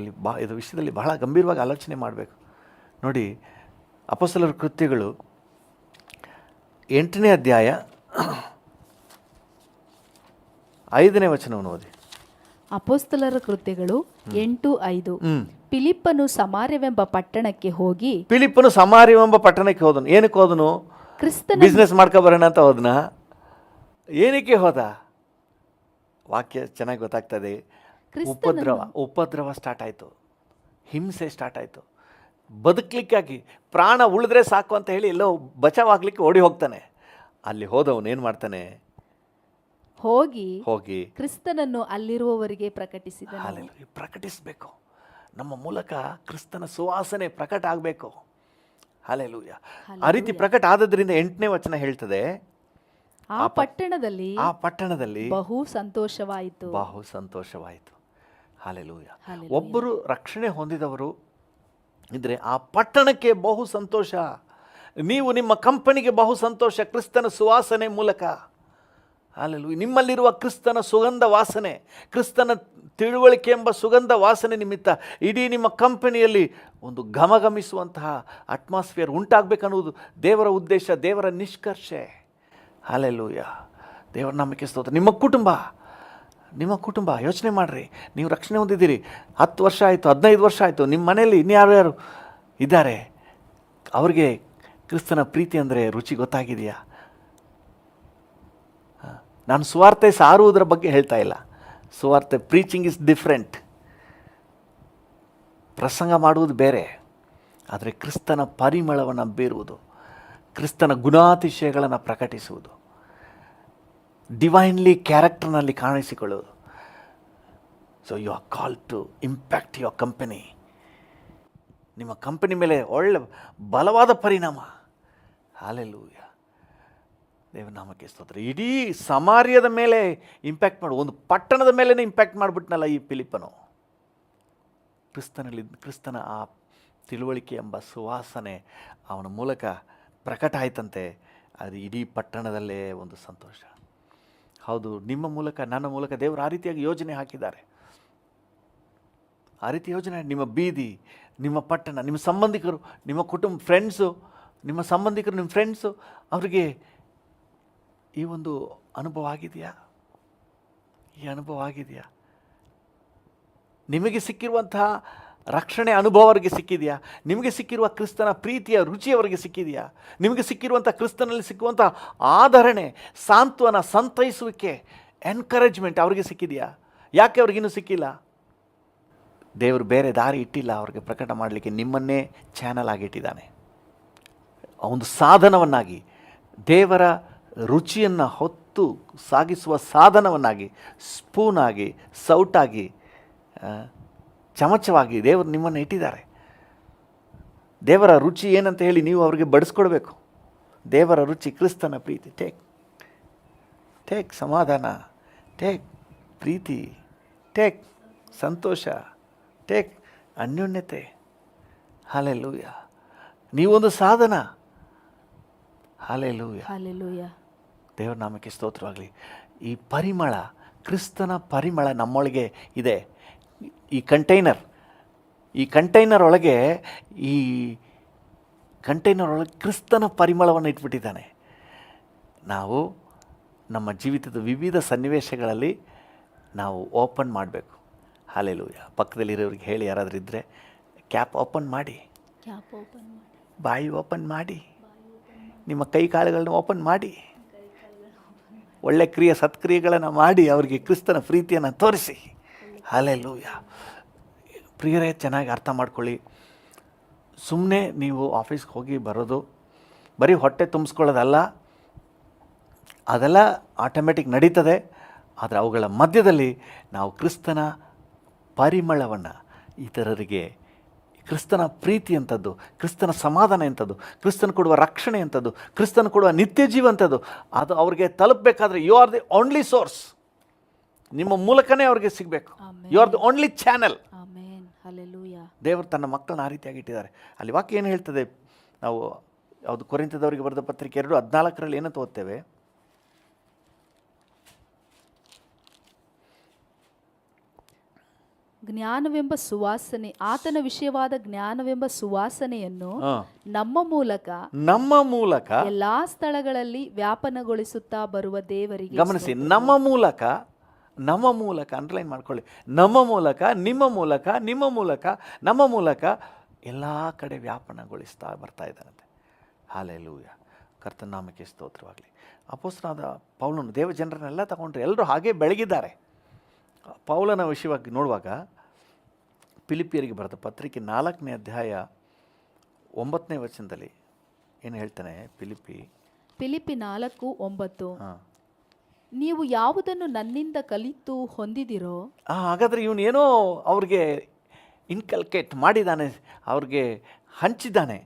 ವಿಷಯದಲ್ಲಿ ಬಹಳ ಗಂಭೀರವಾಗಿ ಆಲೋಚನೆ ಮಾಡಬೇಕು. ನೋಡಿ, ಅಪೊಸ್ತಲರ ಕೃತ್ಯಗಳು 8ನೇ ಅಧ್ಯಾಯ 5ನೇ ವಚನವನ್ನು ಓದಿ. ಅಪೊಸ್ತಲರ ಕೃತ್ಯಗಳು 8:5. ಫಿಲಿಪ್ಪನು ಸಮಾರ್ಯವೆಂಬ ಪಟ್ಟಣಕ್ಕೆ ಹೋದನು. ಏನಕ್ಕೆ ಹೋದನು? ಬಿಸ್ನೆಸ್ ಮಾಡ್ಕೊಬರೋಣ ಅಂತ ಹೋದನ? ಏನಕ್ಕೆ ಹೋದ? ವಾಕ್ಯ ಚೆನ್ನಾಗಿ ಗೊತ್ತಾಗ್ತದೆ. ಉಪದ್ರವ ಸ್ಟಾರ್ಟ್ ಆಯಿತು, ಹಿಂಸೆ ಸ್ಟಾರ್ಟ್ ಆಯಿತು. ಬದುಕಲಿಕ್ಕಾಗಿ ಪ್ರಾಣ ಉಳಿದ್ರೆ ಸಾಕು ಅಂತ ಹೇಳಿ ಎಲ್ಲೋ ಬಚಾವಾಗಲಿಕ್ಕೆ ಓಡಿ ಹೋಗ್ತಾನೆ. ಅಲ್ಲಿ ಹೋದವನು ಏನು ಮಾಡ್ತಾನೆ? ಹೋಗಿ ಕ್ರಿಸ್ತನನ್ನು ಅಲ್ಲಿರುವವರಿಗೆ ಪ್ರಕಟಿಸಬೇಕು. ನಮ್ಮ ಮೂಲಕ ಕ್ರಿಸ್ತನ ಸುವಾಸನೆ ಪ್ರಕಟ ಆಗಬೇಕು. ಹಲ್ಲೆಲೂಯ. ಆ ರೀತಿ ಪ್ರಕಟ ಆದದ್ರಿಂದ 8ನೇ ವಚನ ಹೇಳ್ತದೆ, ಆ ಪಟ್ಟಣದಲ್ಲಿ ಬಹು ಸಂತೋಷವಾಯಿತು. ಹಲ್ಲೆಲೂಯ. ಒಬ್ಬರು ರಕ್ಷಣೆ ಹೊಂದಿದವರು ಇದ್ರೆ ಆ ಪಟ್ಟಣಕ್ಕೆ ಬಹು ಸಂತೋಷ. ನೀವು ನಿಮ್ಮ ಕಂಪನಿಗೆ ಬಹು ಸಂತೋಷ, ಕ್ರಿಸ್ತನ ಸುವಾಸನೆ ಮೂಲಕ. ಹಲ್ಲೆಲೂಯ. ನಿಮ್ಮಲ್ಲಿರುವ ಕ್ರಿಸ್ತನ ಸುಗಂಧ ವಾಸನೆ, ಕ್ರಿಸ್ತನ ತಿಳುವಳಿಕೆ ಎಂಬ ಸುಗಂಧ ವಾಸನೆ ನಿಮಿತ್ತ ಇಡೀ ನಿಮ್ಮ ಕಂಪನಿಯಲ್ಲಿ ಒಂದು ಘಮಘಮಿಸುವಂತಹ ಅಟ್ಮಾಸ್ಫಿಯರ್ ಉಂಟಾಗಬೇಕನ್ನುವುದು ದೇವರ ಉದ್ದೇಶ, ದೇವರ ನಿಷ್ಕರ್ಷೆ. ಹಲ್ಲೆಲೂಯ, ದೇವರ ನಾಮಕ್ಕೆ ಸ್ತೋತ್ರ. ನಿಮ್ಮ ಕುಟುಂಬ ಯೋಚನೆ ಮಾಡಿರಿ. ನೀವು ರಕ್ಷಣೆ ಹೊಂದಿದ್ದೀರಿ, 10 ವರ್ಷ ಆಯಿತು, 15 ವರ್ಷ ಆಯಿತು, ನಿಮ್ಮ ಮನೆಯಲ್ಲಿ ಇನ್ಯಾರ್ಯಾರು ಇದ್ದಾರೆ, ಅವ್ರಿಗೆ ಕ್ರಿಸ್ತನ ಪ್ರೀತಿ ಅಂದರೆ ರುಚಿ ಗೊತ್ತಾಗಿದೆಯಾ? ನಾನು ಸುವಾರ್ತೆ ಸಾರುವುದರ ಬಗ್ಗೆ ಹೇಳ್ತಾ ಇಲ್ಲ. ಸುವಾರ್ತೆ ಪ್ರೀಚಿಂಗ್ ಇಸ್ ಡಿಫ್ರೆಂಟ್. ಪ್ರಸಂಗ ಮಾಡುವುದು ಬೇರೆ, ಆದರೆ ಕ್ರಿಸ್ತನ ಪರಿಮಳವನ್ನು ಬೀರುವುದು, ಕ್ರಿಸ್ತನ ಗುಣಾತಿಶಯಗಳನ್ನು ಪ್ರಕಟಿಸುವುದು, ಡಿವೈನ್ಲಿ ಕ್ಯಾರೆಕ್ಟರ್ನಲ್ಲಿ ಕಾಣಿಸಿಕೊಳ್ಳುವುದು. So you are called to impact your company. ನಿಮ್ಮ ಕಂಪನಿ ಮೇಲೆ ಒಳ್ಳೆ ಬಲವಾದ ಪರಿಣಾಮ. ಹಲ್ಲೆಲೂಯ, ದೇವನಾಮಕ್ಕೆ ಸ್ತೋತ್ರ. ಇಡೀ ಸಮಾರ್ಯದ ಮೇಲೆ ಇಂಪ್ಯಾಕ್ಟ್ ಮಾಡು, ಒಂದು ಪಟ್ಟಣದ ಮೇಲೇ ಇಂಪ್ಯಾಕ್ಟ್ ಮಾಡಿಬಿಟ್ನಲ್ಲ ಈ ಫಿಲಿಪ್ಪನು. ಕ್ರಿಸ್ತನ ಆ ತಿಳುವಳಿಕೆ ಎಂಬ ಸುವಾಸನೆ ಅವನ ಮೂಲಕ ಪ್ರಕಟ ಆಯ್ತಂತೆ. ಅದು ಇಡೀ ಪಟ್ಟಣದಲ್ಲೇ ಒಂದು ಸಂತೋಷ. ಹೌದು, ನಿಮ್ಮ ಮೂಲಕ, ನನ್ನ ಮೂಲಕ ದೇವರು ಆ ರೀತಿಯಾಗಿ ಯೋಜನೆ ಹಾಕಿದ್ದಾರೆ. ಆ ರೀತಿ ಯೋಜನೆ ನಿಮ್ಮ ಬೀದಿ, ನಿಮ್ಮ ಪಟ್ಟಣ, ನಿಮ್ಮ ಸಂಬಂಧಿಕರು, ನಿಮ್ಮ ಕುಟುಂಬ, ಫ್ರೆಂಡ್ಸು ನಿಮ್ಮ ಸಂಬಂಧಿಕರು, ನಿಮ್ಮ ಫ್ರೆಂಡ್ಸು, ಅವರಿಗೆ ಈ ಒಂದು ಅನುಭವ ಆಗಿದೆಯಾ? ಈ ಅನುಭವ ಆಗಿದೆಯಾ? ನಿಮಗೆ ಸಿಕ್ಕಿರುವಂತಹ ರಕ್ಷಣೆ ಅನುಭವ ಅವರಿಗೆ ಸಿಕ್ಕಿದೆಯಾ? ನಿಮಗೆ ಸಿಕ್ಕಿರುವ ಕ್ರಿಸ್ತನ ಪ್ರೀತಿಯ ರುಚಿ ಅವರಿಗೆ ಸಿಕ್ಕಿದೆಯಾ? ನಿಮಗೆ ಸಿಕ್ಕಿರುವಂಥ ಕ್ರಿಸ್ತನಲ್ಲಿ ಸಿಕ್ಕುವಂಥ ಆಧರಣೆ, ಸಾಂತ್ವನ, ಸಂತೈಸುವಿಕೆ, ಎನ್ಕರೇಜ್ಮೆಂಟ್ ಅವರಿಗೆ ಸಿಕ್ಕಿದೆಯಾ? ಯಾಕೆ ಅವ್ರಿಗಿನ್ನೂ ಸಿಕ್ಕಿಲ್ಲ? ದೇವರು ಬೇರೆ ದಾರಿ ಇಟ್ಟಿಲ್ಲ ಅವ್ರಿಗೆ ಪ್ರಕಟ ಮಾಡಲಿಕ್ಕೆ. ನಿಮ್ಮನ್ನೇ ಚಾನಲ್ ಆಗಿಟ್ಟಿದ್ದಾನೆ, ಒಂದು ಸಾಧನವನ್ನಾಗಿ, ದೇವರ ರುಚಿಯನ್ನು ಹೊತ್ತು ಸಾಗಿಸುವ ಸಾಧನವನ್ನಾಗಿ, ಸ್ಪೂನಾಗಿ, ಸೌಟಾಗಿ, ಚಮಚವಾಗಿ ದೇವರು ನಿಮ್ಮನ್ನು ಇಟ್ಟಿದ್ದಾರೆ. ದೇವರ ರುಚಿ ಏನಂತ ಹೇಳಿ ನೀವು ಅವರಿಗೆ ಬಡಿಸ್ಕೊಡ್ಬೇಕು. ದೇವರ ರುಚಿ ಕ್ರಿಸ್ತನ ಪ್ರೀತಿ. ಟೇಕ್ ಸಮಾಧಾನ, ಟೇಕ್ ಪ್ರೀತಿ, ಟೇಕ್ ಸಂತೋಷ, ಟೇಕ್ ಅನ್ಯೋನ್ಯತೆ. ಹಲ್ಲೆಲೂಯ. ನೀವೊಂದು ಸಾಧನ. ಹಲ್ಲೆಲೂಯ. ದೇವರ ನಾಮಕ್ಕೆ ಸ್ತೋತ್ರವಾಗಲಿ. ಈ ಪರಿಮಳ, ಕ್ರಿಸ್ತನ ಪರಿಮಳ ನಮ್ಮೊಳಗೆ ಇದೆ. ಈ ಕಂಟೈನರ್ ಒಳಗೆ ಕ್ರಿಸ್ತನ ಪರಿಮಳವನ್ನು ಇಟ್ಬಿಟ್ಟಿದ್ದಾನೆ. ನಾವು ನಮ್ಮ ಜೀವಿತದ ವಿವಿಧ ಸನ್ನಿವೇಶಗಳಲ್ಲಿ ನಾವು ಓಪನ್ ಮಾಡಬೇಕು. ಹಲ್ಲೆಲೂಯ. ಪಕ್ಕದಲ್ಲಿರೋರಿಗೆ ಹೇಳಿ, ಯಾರಾದರೂ ಇದ್ದರೆ ಕ್ಯಾಪ್ ಓಪನ್ ಮಾಡಿ, ಬಾಯಿ ಓಪನ್ ಮಾಡಿ, ನಿಮ್ಮ ಕೈ ಕಾಲುಗಳನ್ನ ಓಪನ್ ಮಾಡಿ, ಒಳ್ಳೆ ಕ್ರಿಯೆ ಸತ್ಕ್ರಿಯೆಗಳನ್ನು ಮಾಡಿ ಅವರಿಗೆ ಕ್ರಿಸ್ತನ ಪ್ರೀತಿಯನ್ನು ತೋರಿಸಿ. ಹಲ್ಲೆಲೂಯ. ಪ್ರಿಯರೇ, ಚೆನ್ನಾಗಿ ಅರ್ಥ ಮಾಡ್ಕೊಳ್ಳಿ. ಸುಮ್ಮನೆ ನೀವು ಆಫೀಸ್ಗೆ ಹೋಗಿ ಬರೋದು, ಬರೀ ಹೊಟ್ಟೆ ತುಂಬಿಸ್ಕೊಳ್ಳೋದಲ್ಲ, ಅದೆಲ್ಲ ಆಟೋಮೆಟಿಕ್ ನಡೀತದೆ. ಆದರೆ ಅವುಗಳ ಮಧ್ಯದಲ್ಲಿ ನಾವು ಕ್ರಿಸ್ತನ ಪರಿಮಳವನ್ನು ಇತರರಿಗೆ, ಕ್ರಿಸ್ತನ ಪ್ರೀತಿ ಅಂಥದ್ದು, ಕ್ರಿಸ್ತನ ಸಮಾಧಾನ ಎಂಥದ್ದು, ಕ್ರಿಸ್ತನ ಕೊಡುವ ರಕ್ಷಣೆ ಎಂಥದ್ದು, ಕ್ರಿಸ್ತನ ಕೊಡುವ ನಿತ್ಯ ಜೀವ ಅಂಥದ್ದು, ಅದು ಅವ್ರಿಗೆ ತಲುಪಬೇಕಾದ್ರೆ you are the only source. ನಿಮ್ಮ ಮೂಲಕನೇ ಅವ್ರಿಗೆ ಸಿಗಬೇಕು. You are the only channel. ದೇವರು ತನ್ನ ಮಕ್ಕಳನ್ನ ಆ ರೀತಿಯಾಗಿ ಇಟ್ಟಿದ್ದಾರೆ. ಅಲ್ಲಿ ವಾಕ್ಯ ಏನು ಹೇಳ್ತದೆ? ನಾವು ಯಾವುದು ಕೊರಿಂಥದವರಿಗೆ ಬರೆದ ಪತ್ರಿಕೆ 2:14 ಏನಂತ ಓದ್ತೇವೆ? ಜ್ಞಾನವೆಂಬ ಸುವಾಸನೆ, ಆತನ ವಿಷಯವಾದ ಜ್ಞಾನವೆಂಬ ಸುವಾಸನೆಯನ್ನು ನಮ್ಮ ಮೂಲಕ ಎಲ್ಲಾ ಸ್ಥಳಗಳಲ್ಲಿ ವ್ಯಾಪನಗೊಳಿಸುತ್ತಾ ಬರುವ ದೇವರಿಗೆ. ಗಮನಿಸಿ, ನಮ್ಮ ಮೂಲಕ ಅಂಡರ್ಲೈನ್ ಮಾಡ್ಕೊಳ್ಳಿ. ನಮ್ಮ ಮೂಲಕ, ನಿಮ್ಮ ಮೂಲಕ, ನಿಮ್ಮ ಮೂಲಕ, ನಮ್ಮ ಮೂಲಕ ಎಲ್ಲ ಕಡೆ ವ್ಯಾಪನಗೊಳಿಸ್ತಾ ಬರ್ತಾ ಇದ್ದಾನಂತೆ. ಹಲ್ಲೆಲೂಯ. ಕರ್ತನ ನಾಮಕ್ಕೆ ಸ್ತೋತ್ರವಾಗಲಿ. ಅಪೊಸ್ತಲನಾದ ಪೌಲನು ದೇವಜನರನ್ನೆಲ್ಲ ತಗೊಂಡ್ರೆ ಎಲ್ಲರೂ ಹಾಗೆ ಬೆಳಗಿದ್ದಾರೆ. ಪೌಲನ ವಿಷಯವಾಗಿ ನೋಡುವಾಗ ಫಿಲಿಪಿಯರಿಗೆ ಬರೆದ ಪತ್ರಿಕೆ 4ನೇ ಅಧ್ಯಾಯ 9ನೇ ವಚನದಲ್ಲಿ ಏನು ಹೇಳ್ತಾನೆ? ಫಿಲಿಪಿ 4:9, ನೀವು ಯಾವುದನ್ನು ನನ್ನಿಂದ ಕಲಿತು ಹೊಂದಿದಿರೋ. ಹಾಗಾದರೆ ಇವನು ಏನೋ ಅವ್ರಿಗೆ ಇನ್ಕಲ್ಕೇಟ್ ಮಾಡಿದ್ದಾನೆ, ಅವ್ರಿಗೆ ಹಂಚಿದ್ದಾನೆ.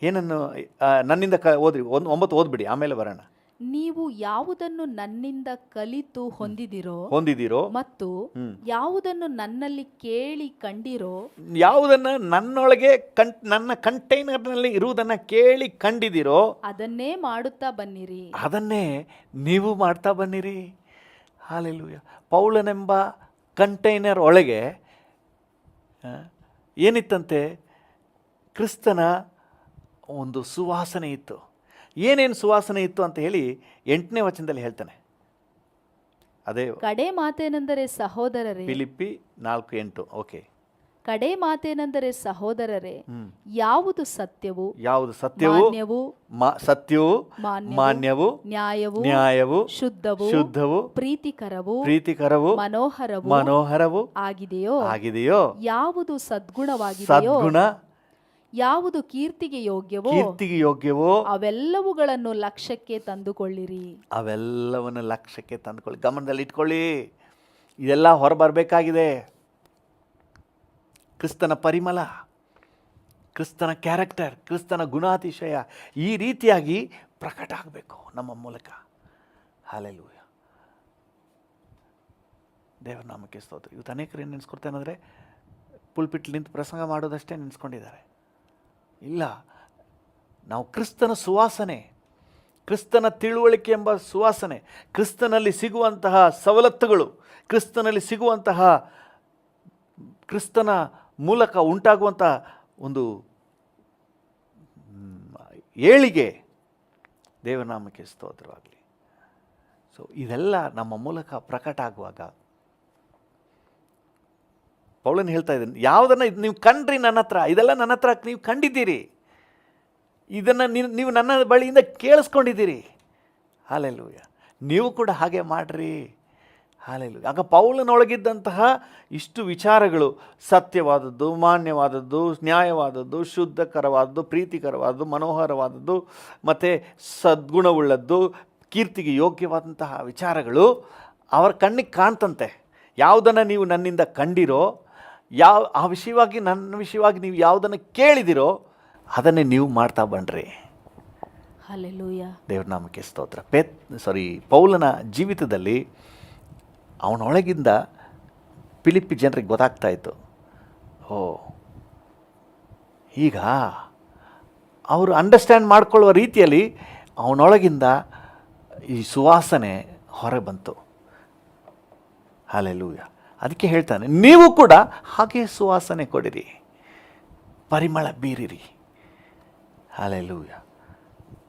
ಏನನ್ನು? ನನ್ನಿಂದ ಓದ್ರಿ, 9 ಓದ್ಬಿಡಿ, ಆಮೇಲೆ ಬರೋಣ. ನೀವು ಯಾವುದನ್ನು ನನ್ನಿಂದ ಕಲಿತು ಹೊಂದಿದಿರೋ ಮತ್ತು ಯಾವುದನ್ನು ನನ್ನಲ್ಲಿ ಕೇಳಿ ಕಂಡಿರೋ. ಯಾವುದನ್ನು ನನ್ನೊಳಗೆ ನನ್ನ ಕಂಟೈನರ್ನಲ್ಲಿ ಇರುವುದನ್ನು ಕೇಳಿ ಕಂಡಿದಿರೋ ಅದನ್ನೇ ಮಾಡುತ್ತಾ ಬನ್ನಿರಿ. ಅದನ್ನೇ ನೀವು ಮಾಡ್ತಾ ಬನ್ನಿರಿ. ಹಲ್ಲೆಲೂಯ. ಪೌಲನೆಂಬ ಕಂಟೈನರ್ ಒಳಗೆ ಏನಿತ್ತಂತೆ? ಕ್ರಿಸ್ತನ ಒಂದು ಸುವಾಸನೆ ಇತ್ತು. ಏನೇನು ಸುವಾಸನೆ ಇತ್ತು ಅಂತ ಹೇಳಿ 8ನೇ ವಚನದಲ್ಲಿ ಹೇಳ್ತಾನೆ. ಅದೇ ಕಡೆ ಮಾತೇನೆಂದರೆ ಸಹೋದರರೇ, ಫಿಲಿಪ್ಪಿ 4:8. ಓಕೆ. ಕಡೆ ಮಾತೇನೆಂದರೆ ಸಹೋದರರೇ, ಯಾವುದು ಸತ್ಯವೂ, ಮಾನ್ಯವೂ, ನ್ಯಾಯವೂ, ಶುದ್ಧವೂ, ಪ್ರೀತಿಕರವೂ, ಮನೋಹರವೂ ಆಗಿದೆಯೋ, ಯಾವುದು ಸದ್ಗುಣವಾಗಿದೆಯೋ, ಯಾವುದು ಕೀರ್ತಿಗೆ ಯೋಗ್ಯವೋ ಅವೆಲ್ಲವುಗಳನ್ನು ಲಕ್ಷ್ಯಕ್ಕೆ ತಂದುಕೊಳ್ಳಿರಿ. ಅವೆಲ್ಲವನ್ನು ಲಕ್ಷ್ಯಕ್ಕೆ ತಂದುಕೊಳ್ಳಿ, ಗಮನದಲ್ಲಿ ಇಟ್ಕೊಳ್ಳಿ. ಇದೆಲ್ಲ ಹೊರಬರಬೇಕಾಗಿದೆ. ಕ್ರಿಸ್ತನ ಪರಿಮಳ, ಕ್ರಿಸ್ತನ ಕ್ಯಾರೆಕ್ಟರ್, ಕ್ರಿಸ್ತನ ಗುಣಾತಿಶಯ ಈ ರೀತಿಯಾಗಿ ಪ್ರಕಟ ಆಗಬೇಕು ನಮ್ಮ ಮೂಲಕ. ಹಲ್ಲೆಲೂಯ. ದೇವರ ನಾಮಕ್ಕೆ ಸ್ತೋತ್ರ. ಇವತ್ತು ಅನೇಕರು ಏನು ನೆನೆಸ್ಕೊಡ್ತೇನೆ ಅಂದರೆ, ಪುಲ್ಪಿಟ್ಲಿ ನಿಂತು ಪ್ರಸಂಗ ಮಾಡೋದಷ್ಟೇ ನೆನೆಸ್ಕೊಂಡಿದ್ದಾರೆ. ಇಲ್ಲ, ನಾವು ಕ್ರಿಸ್ತನ ಸುವಾಸನೆ, ಕ್ರಿಸ್ತನ ತಿಳುವಳಿಕೆ ಎಂಬ ಸುವಾಸನೆ, ಕ್ರಿಸ್ತನಲ್ಲಿ ಸಿಗುವಂತಹ ಸವಲತ್ತುಗಳು, ಕ್ರಿಸ್ತನಲ್ಲಿ ಸಿಗುವಂತಹ, ಕ್ರಿಸ್ತನ ಮೂಲಕ ಉಂಟಾಗುವಂಥ ಒಂದು ಏಳಿಗೆ. ದೇವನಾಮಕ್ಕೆ ಸ್ತೋತ್ರವಾಗಲಿ. ಸೊ ಇದೆಲ್ಲ ನಮ್ಮ ಮೂಲಕ ಪ್ರಕಟ ಆಗುವಾಗ ಪೌಲನು ಹೇಳ್ತಾ ಇದ್ದಾನೆ, ಯಾವುದನ್ನು ನೀವು ಕಂಡ್ರಿ ನನ್ನ ಹತ್ರ, ಇದೆಲ್ಲ ನನ್ನ ಹತ್ರ ನೀವು ಕಂಡಿದ್ದೀರಿ, ಇದನ್ನು ನೀವು ನನ್ನ ಬಳಿಯಿಂದ ಕೇಳಿಸ್ಕೊಂಡಿದ್ದೀರಿ. ಹಾಲೆಲೂಯ. ನೀವು ಕೂಡ ಹಾಗೆ ಮಾಡಿರಿ. ಹಾಲೆಲೂಯ. ಆಗ ಪೌಲನೊಳಗಿದ್ದಂತಹ ಇಷ್ಟು ವಿಚಾರಗಳು, ಸತ್ಯವಾದದ್ದು, ಮಾನ್ಯವಾದದ್ದು, ನ್ಯಾಯವಾದದ್ದು, ಶುದ್ಧಕರವಾದದ್ದು, ಪ್ರೀತಿಕರವಾದದ್ದು, ಮನೋಹರವಾದದ್ದು, ಮತ್ತು ಸದ್ಗುಣವುಳ್ಳದ್ದು, ಕೀರ್ತಿಗೆ ಯೋಗ್ಯವಾದಂತಹ ವಿಚಾರಗಳು ಅವರ ಕಣ್ಣಿಗೆ ಕಾಣ್ತಂತೆ. ಯಾವುದನ್ನು ನೀವು ನನ್ನಿಂದ ಕಂಡಿರೋ, ಆ ವಿಷಯವಾಗಿ, ನನ್ನ ವಿಷಯವಾಗಿ ನೀವು ಯಾವುದನ್ನು ಕೇಳಿದಿರೋ ಅದನ್ನೇ ನೀವು ಮಾಡ್ತಾ ಬನ್ನಿರಿ. ಹಲ್ಲೆಲೂಯಾ. ದೇವ್ರ ನಾಮಕ್ಕೆ ಸ್ತೋತ್ರ. ಪೌಲನ ಜೀವಿತದಲ್ಲಿ ಅವನೊಳಗಿಂದ ಫಿಲಿಪ್ಪಿ ಜನರಿಗೆ ಗೊತ್ತಾಗ್ತಾ ಇತ್ತು, ಓ ಈಗ ಅವರು ಅಂಡರ್ಸ್ಟ್ಯಾಂಡ್ ಮಾಡ್ಕೊಳ್ಳುವ ರೀತಿಯಲ್ಲಿ ಅವನೊಳಗಿಂದ ಈ ಸುವಾಸನೆ ಹೊರಗೆ ಬಂತು. ಹಲ್ಲೆಲೂಯ. ಅದಕ್ಕೆ ಹೇಳ್ತಾನೆ, ನೀವು ಕೂಡ ಹಾಗೆ ಸುವಾಸನೆ ಕೊಡಿರಿ, ಪರಿಮಳ ಬೀರಿರಿ. ಹಲ್ಲೆಲೂಯ.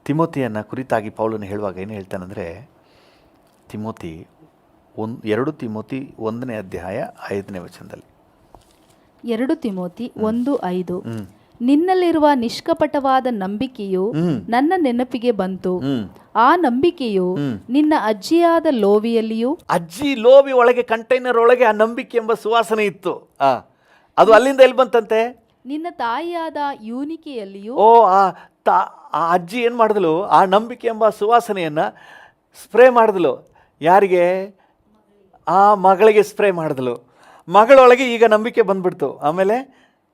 ತಿಮೋತಿಯನ್ನು ಕುರಿತಾಗಿ ಪೌಲನು ಹೇಳುವಾಗ ಏನು ಹೇಳ್ತಾನಂದರೆ, ತಿಮೋತಿ 2 ತಿಮೋತಿ 1ನೇ ಅಧ್ಯಾಯ 5ನೇ ವಚನದಲ್ಲಿ, 2 ತಿಮೋತಿ 1:5, ನಿನ್ನಲ್ಲಿರುವ ನಿಷ್ಕಪಟವಾದ ನಂಬಿಕೆಯು ನನ್ನ ನೆನಪಿಗೆ ಬಂತು. ಆ ನಂಬಿಕೆಯು ನಿನ್ನ ಅಜ್ಜಿಯಾದ ಲೋವಿಯಲ್ಲಿಯೂ, ಅಜ್ಜಿ ಲೋವಿ ಒಳಗೆ, ಕಂಟೈನರ್ ಒಳಗೆ ಆ ನಂಬಿಕೆ ಎಂಬ ಸುವಾಸನೆ ಇತ್ತು. ಅದು ಅಲ್ಲಿಂದ ಎಲ್ಲಿ ಬಂತಂತೆ? ನಿನ್ನ ತಾಯಿಯಾದ ಯೂನಿಕೆಯಲ್ಲಿಯೂ. ಓ, ಆ ಅಜ್ಜಿ ಏನು ಮಾಡಿದ್ಲು? ಆ ನಂಬಿಕೆ ಎಂಬ ಸುವಾಸನೆಯನ್ನು ಸ್ಪ್ರೇ ಮಾಡಿದ್ಲು. ಯಾರಿಗೆ? ಆ ಮಗಳಿಗೆ ಸ್ಪ್ರೇ ಮಾಡಿದ್ಲು. ಮಗಳೊಳಗೆ ಈಗ ನಂಬಿಕೆ ಬಂದ್ಬಿಡ್ತು. ಆಮೇಲೆ